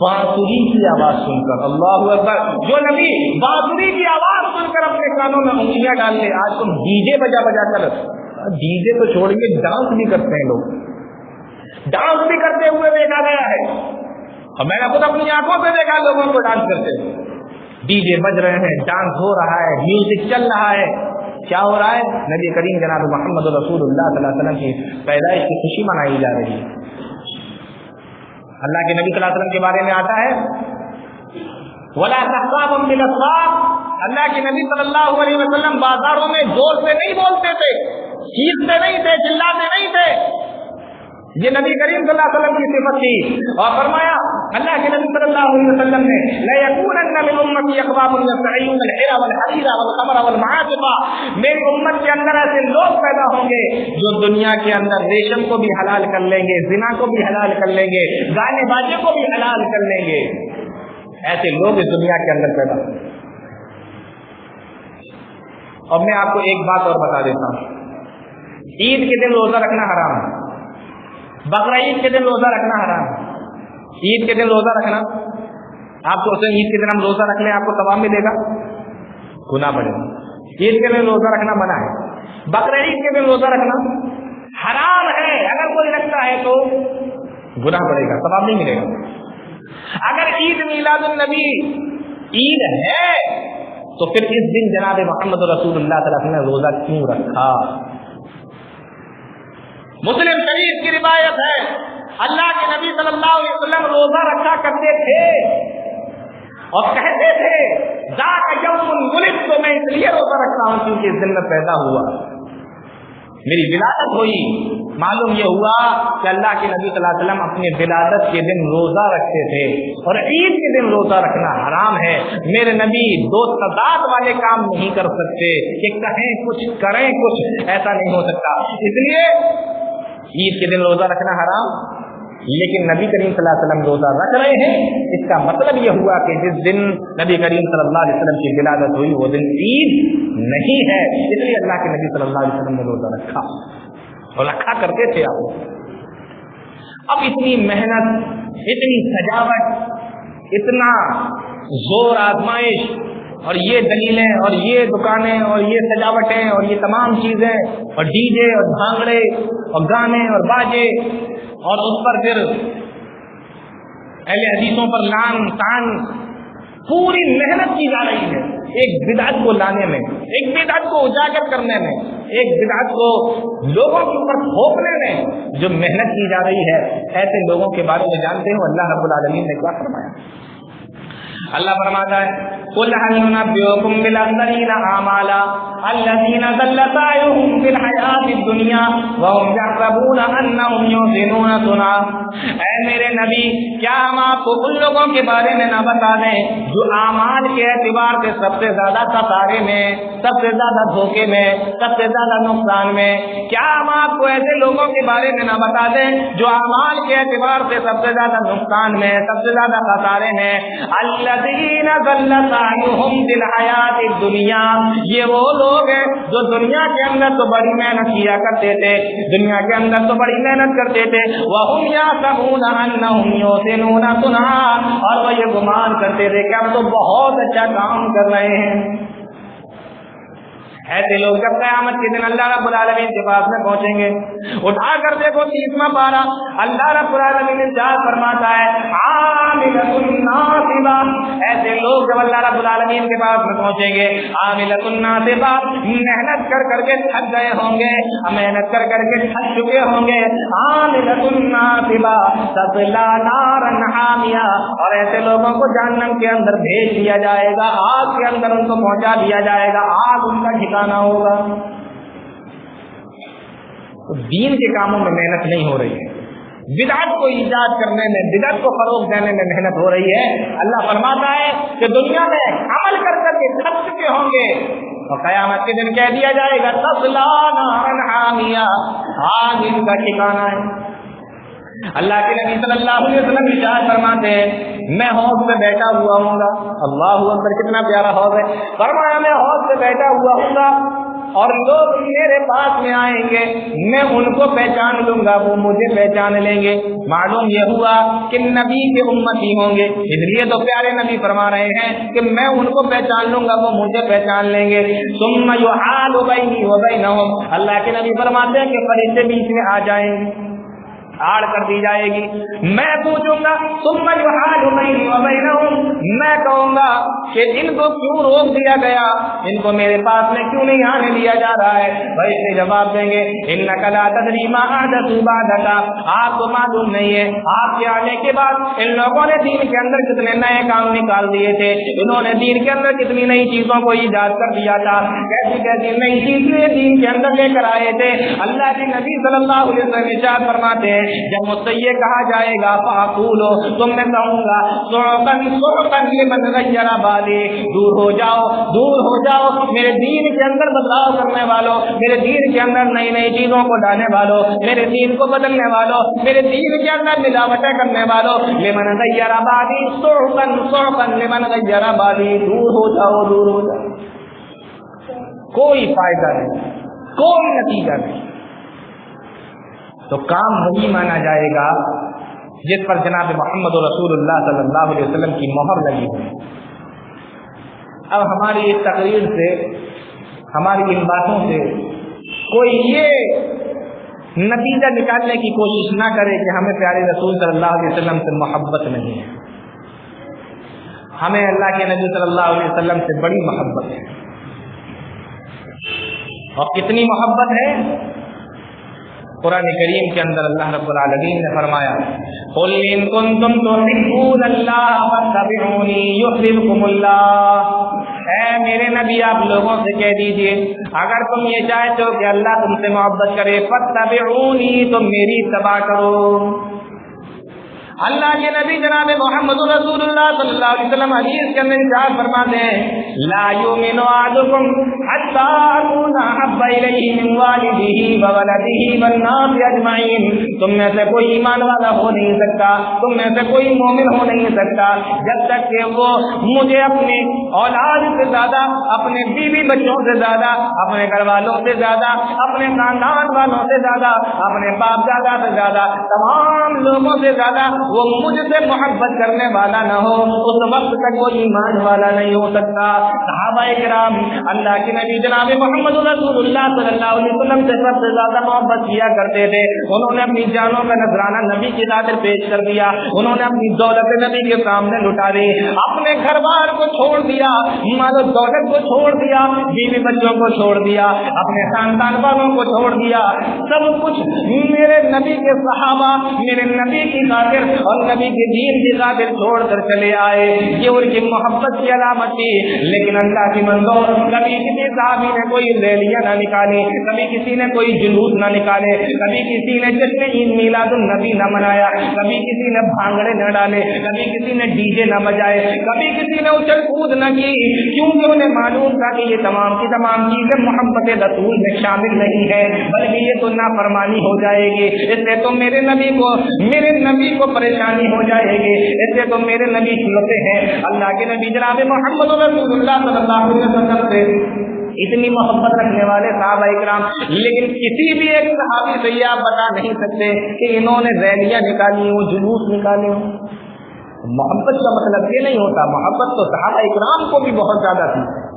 بانسری کی آواز سن کر۔ اللہ اکبر! جو نبی بانسری کی آواز سن کر اپنے کانوں میں انگلیاں ڈال لے، آج تم ڈی جے بجا بجا کر، ڈی جے تو چھوڑیے ڈانس بھی کرتے ہیں لوگ، ڈانس بھی کرتے ہوئے دیکھا گیا ہے، اور میں نے خود اپنی آنکھوں سے دیکھا لوگوں کو ڈانس کرتے ہوئے۔ ڈی جے بج رہے ہیں، ڈانس ہو رہا ہے، میوزک چل رہا ہے، کیا ہو رہا ہے؟ نبی کریم جناب محمد رسول اللہ صلی اللہ علیہ وسلم کی پیدائش کی خوشی منائی جا رہی ہے۔ اللہ کے نبی صلی اللہ علیہ وسلم کے بارے میں آتا ہے وَلَا تَحْسَابٌ بِالْأَسْوَاقِ، اللہ کے نبی صلی اللہ علیہ وسلم بازاروں میں زور سے نہیں بولتے تھے، چیختے نہیں تھے، چلاتے نہیں تھے، یہ نبی کریم صلی اللہ علیہ وسلم کی صفت تھی۔ اور فرمایا اللہ کے نبی صلی اللہ علیہ وسلم نے لَيَكُونَنَّ مِنْ أُمَّتِي أَقْوَامٌ يَسْتَحِيُّونَ الْحِلَّ وَالْحَرِيرَ وَالْخَمْرَ وَالْمَعَازِفَ، میری امت کے اندر ایسے لوگ پیدا ہوں گے جو دنیا کے اندر ریشم کو بھی حلال کر لیں گے، زنا کو بھی حلال کر لیں گے، گانے باجے کو بھی حلال کر لیں گے، ایسے لوگ اس دنیا کے اندر پیدا ہوں گے۔ اور میں آپ کو ایک بات اور بتا دیتا ہوں، عید کے دن روزہ رکھنا حرام ہے، بقرعید کے دن روزہ رکھنا حرام ہے۔ عید کے دن روزہ رکھنا، آپ سوچتے ہیں عید کے دن ہم روزہ رکھ لیں آپ کو ثواب ملے گا؟ گناہ پڑے گا۔ عید کے دن روزہ رکھنا منع ہے، بقرعید کے دن روزہ رکھنا حرام ہے، اگر کوئی رکھتا ہے تو گناہ پڑے گا، ثواب نہیں ملے گا۔ اگر عید میلاد النبی عید ہے تو پھر اس دن جناب محمد رسول اللہ صلی اللہ علیہ وسلم نے روزہ کیوں رکھا؟ مسلم شریف کی روایت ہے اللہ کے نبی صلی اللہ علیہ وسلم روزہ رکھا کرتے تھے اور کہتے تھے ذاک یوم ولدت، تو میں اس لیے روزہ رکھتا ہوں کیونکہ اس دن میں پیدا ہوا، میری ولادت ہوئی۔ معلوم یہ ہوا کہ اللہ کے نبی صلی اللہ علیہ وسلم اپنی ولادت کے دن روزہ رکھتے تھے، اور عید کے دن روزہ رکھنا حرام ہے۔ میرے نبی دو تضاد والے کام نہیں کر سکتے کہ کہیں کچھ کریں کچھ، ایسا نہیں ہو سکتا۔ اس لیے عید کے دن روزہ رکھنا حرام، لیکن نبی کریم صلی اللہ علیہ وسلم روزہ رکھ رہے ہیں، اس کا مطلب یہ ہوا کہ جس دن نبی کریم صلی اللہ علیہ وسلم کی ولادت ہوئی وہ دن عید نہیں ہے، اس لیے اللہ کے نبی صلی اللہ علیہ وسلم نے روزہ رکھا اور رکھا کرتے تھے۔ آپ اب اتنی محنت، اتنی سجاوٹ، اتنا زور آزمائش اور یہ دلیلیں اور یہ دکانیں اور یہ سجاوٹیں اور یہ تمام چیزیں اور ڈی جے اور بھانگڑے اور گانے اور باجے، اور اس پر پھر اہل حدیثوں پر لان تان، پوری محنت کی جا رہی ہے ایک بدعت کو لانے میں، ایک بدعت کو اجاگر کرنے میں، ایک بدعت کو لوگوں کے اوپر تھوپنے میں جو محنت کی جا رہی ہے، ایسے لوگوں کے بارے میں جانتے ہو اللہ رب العالمین نے کیا فرمایا؟ اللہ فرماتا ہے قُلْ هَلْ نُنَبِّئُكُمْ بِالْأَخْسَرِينَ أَعْمَالًا الَّذِينَ ضَلَّ سَعْيُهُمْ فِي الْحَيَاةِ الدُّنْيَا وَهُمْ يَحْسَبُونَ أَنَّهُمْ يُحْسِنُونَ صُنْعًا، اے میرے نبی کیا ہم آپ کو ان لوگوں کے بارے میں نہ بتا دیں جو اعمال کے اعتبار سے سب سے زیادہ خسارے میں، سب سے زیادہ دھوکے میں، سب سے زیادہ نقصان میں؟ کیا ہم آپ کو ایسے لوگوں کے بارے میں نہ بتا دیں جو اعمال کے اعتبار سے سب سے زیادہ نقصان میں، سب سے زیادہ خسارے میں؟ الذین ضل سعیہم فی الحیاۃ الدنیا، یہ وہ لوگ ہیں جو دنیا کے اندر تو بڑی محنت کیا کرتے تھے، دنیا کے اندر تو بڑی محنت کرتے تھے، وہم یحسبون انہم یحسنون صنعا، اور وہ یہ گمان کرتے تھے کہ ہم تو بہت اچھا کام کر رہے ہیں۔ ایسے لوگ جب قیامت کے دن اللہ رب العالمین کے پاس میں پہنچیں گے، اٹھا کر دیکھو 30واں پارہ، اللہ رب العالمین ارشاد فرماتا ہے عاملۃ ناصبہ، ایسے لوگ جب اللہ رب العالمین کے پاس میں پہنچیں گے، عاملۃ ناصبہ، محنت کر کر کے تھک گئے ہوں گے، محنت کر کر کے تھک چکے ہوں گے، عاملۃ ناصبہ تصلی نارا حامیہ، اور ایسے لوگوں کو جہنم کے اندر بھیج دیا جائے گا، آگ کے اندر ان کو پہنچا دیا جائے گا، آگ ان کا ٹھکانہ ہوگا۔ تو دین کے کاموں میں محنت نہیں ہو رہی ہے، بدعت کو ایجاد کرنے میں، بدعت کو فروغ دینے میں محنت ہو رہی ہے۔ اللہ فرماتا ہے کہ دنیا میں عمل کر کر کے تھک چکے ہوں گے، اور قیامت کے دن کہہ دیا جائے گا تصلی نارا حامیہ، آگ ان کا ٹھکانہ ہے۔ اللہ کے نبی صلی اللہ علیہ وسلم ارشاد فرماتے ہیں میں حوض پہ بیٹھا ہوا ہوں گا، اللہ اکبر، کتنا پیارا حوض ہے، فرمایا میں حوض پہ بیٹھا ہوا ہوں گا اور لوگ میرے پاس میں آئیں گے، میں ان کو پہچان لوں گا، وہ مجھے پہچان لیں گے۔ معلوم یہ ہوا کہ نبی کے امتی ہوں گے، اس لیے تو پیارے نبی فرما رہے ہیں کہ میں ان کو پہچان لوں گا، وہ مجھے پہچان لیں گے۔ ثم یحال بینی وبینہم، اللہ کے نبی فرماتے ہیں کہ فرشتے بیچ میں آ جائیں گے، آڑ کر دی جائے گی، میں پوچھوں گا ثم یحال بینی وبینہم، میں کہوں گا کہ ان کو کیوں روک دیا گیا، ان کو میرے پاس میں کیوں نہیں آنے دیا جا رہا ہے؟ فرشتے جواب دیں گے انک لا تدری ما احدثوا بعدک، آپ کو معلوم نہیں ہے آپ کے آنے کے بعد ان لوگوں نے دین کے اندر کتنے نئے کام نکال دیے تھے، انہوں نے دین کے اندر کتنی نئی چیزوں کو ایجاد کر دیا تھا، کیسی کیسی نئی چیزیں دین کے اندر لے کر آئے تھے۔ اللہ کے نبی صلی اللہ علیہ وسلم ارشاد فرماتے ہیں جب مجھ سے یہ کہا جائے گا فاقولو، تم میں کہوں گا سحقا سحقا لمن غیر بالی، دور ہو جاؤ، دور ہو جاؤ میرے دین کے اندر بدلاؤ کرنے والوں، میرے دین کے اندر نئی نئی چیزوں کو ڈالنے والوں، میرے دین کو بدلنے والوں، میرے دین کے اندر ملاوٹیں کرنے والوں، لمن غیر بالی سحقا سحقا لمن غیر بالی، دور ہو جاؤ، دور ہو جاؤ۔ کوئی فائدہ نہیں، کوئی نتیجہ نہیں۔ تو کام وہی مانا جائے گا جس پر جناب محمد رسول اللہ صلی اللہ علیہ وسلم کی مہر لگی ہوئی۔ اب ہماری اس تقریر سے، ہماری ان باتوں سے کوئی یہ نتیجہ نکالنے کی کوشش نہ کرے کہ ہمیں پیارے رسول صلی اللہ علیہ وسلم سے محبت نہیں ہے۔ ہمیں اللہ کے نبی صلی اللہ علیہ وسلم سے بڑی محبت ہے، اور کتنی محبت ہے؟ قرآن کریم کے اندر اللہ رب العالمین نے فرمایا قل ان کنتم تحبون اللہ فاتبعونی یحببکم اللہ، اے میرے نبی آپ لوگوں سے کہہ دیجئے اگر تم یہ چاہتے ہو کہ اللہ تم سے محبت کرے فاتبعونی، تم میری اتباع کرو۔ اللہ کے نبی جناب محمد رسول اللہ صلی اللہ علیہ وسلم حدیث کے اندر ارشاد فرماتے ہیں لا یؤمن احدکم حتی اکون احب الیہ من والدہ وولدہ والناس اجمعین، تم میں سے کوئی ایمان والا ہو نہیں سکتا، تم میں سے کوئی مومن ہو نہیں سکتا جب تک کہ وہ مجھے اپنے اولاد سے زیادہ، اپنے بیوی بچوں سے زیادہ، اپنے گھر والوں سے زیادہ، اپنے خاندان والوں سے زیادہ، اپنے باپ دادا سے زیادہ، تمام لوگوں سے زیادہ وہ مجھ سے محبت کرنے والا نہ ہو، اس وقت تک وہ ایمان والا نہیں ہو سکتا۔ صحابہ کرام اللہ کے نبی جناب محمد رسول اللہ صلی اللہ علیہ وسلم سے سب سے زیادہ محبت کیا کرتے تھے، انہوں نے اپنی جانوں کا نذرانہ نبی کی خاطر پیش کر دیا، انہوں نے اپنی دولت نبی کے سامنے لٹا دی، اپنے گھر بار کو چھوڑ دیا، مال و دولت کو چھوڑ دیا، بیوی بچوں کو چھوڑ دیا، اپنے خاندان والوں کو چھوڑ دیا، سب کچھ میرے نبی کے صحابہ میرے نبی کی خاطر اور نبی کے دین کی خاطر چھوڑ کر چلے آئے، یہ ان کی محبت کی علامت تھی۔ لیکن اللہ کی منظور کبھی کسی صحابی نے کوئی ریلیاں نہ نکالی، کبھی کسی نے کوئی جلوس نہ نکالے، کبھی کسی نے جشن عید میلاد النبی نہ منایا، کبھی کسی نے بھانگڑے نہ ڈالے، کبھی کسی نے ڈی جے نہ بجائے، کبھی کسی نے اچھل کود نہ کی، کیونکہ انہیں معلوم تھا کہ یہ تمام کی تمام چیزیں محبت رسول میں شامل نہیں ہے، بلکہ یہ تو نافرمانی ہو جائے گی، اس سے تو میرے نبی کو پریشانی ہو جائے گی، اس سے تو میرے نبی چھوٹے ہیں۔ اللہ کے نبی جناب محمد رسول اللہ صلی اللہ علیہ وسلم سے اتنی محبت رکھنے والے صحابہ اکرام، لیکن کسی بھی ایک صحابی سے یہ آپ بتا نہیں سکتے کہ انہوں نے ریلیاں نکالی ہوں، جلوس نکالے ہوں۔ محبت کا مطلب یہ نہیں ہوتا، محبت تو صحابہ اکرام کو بھی بہت زیادہ تھی،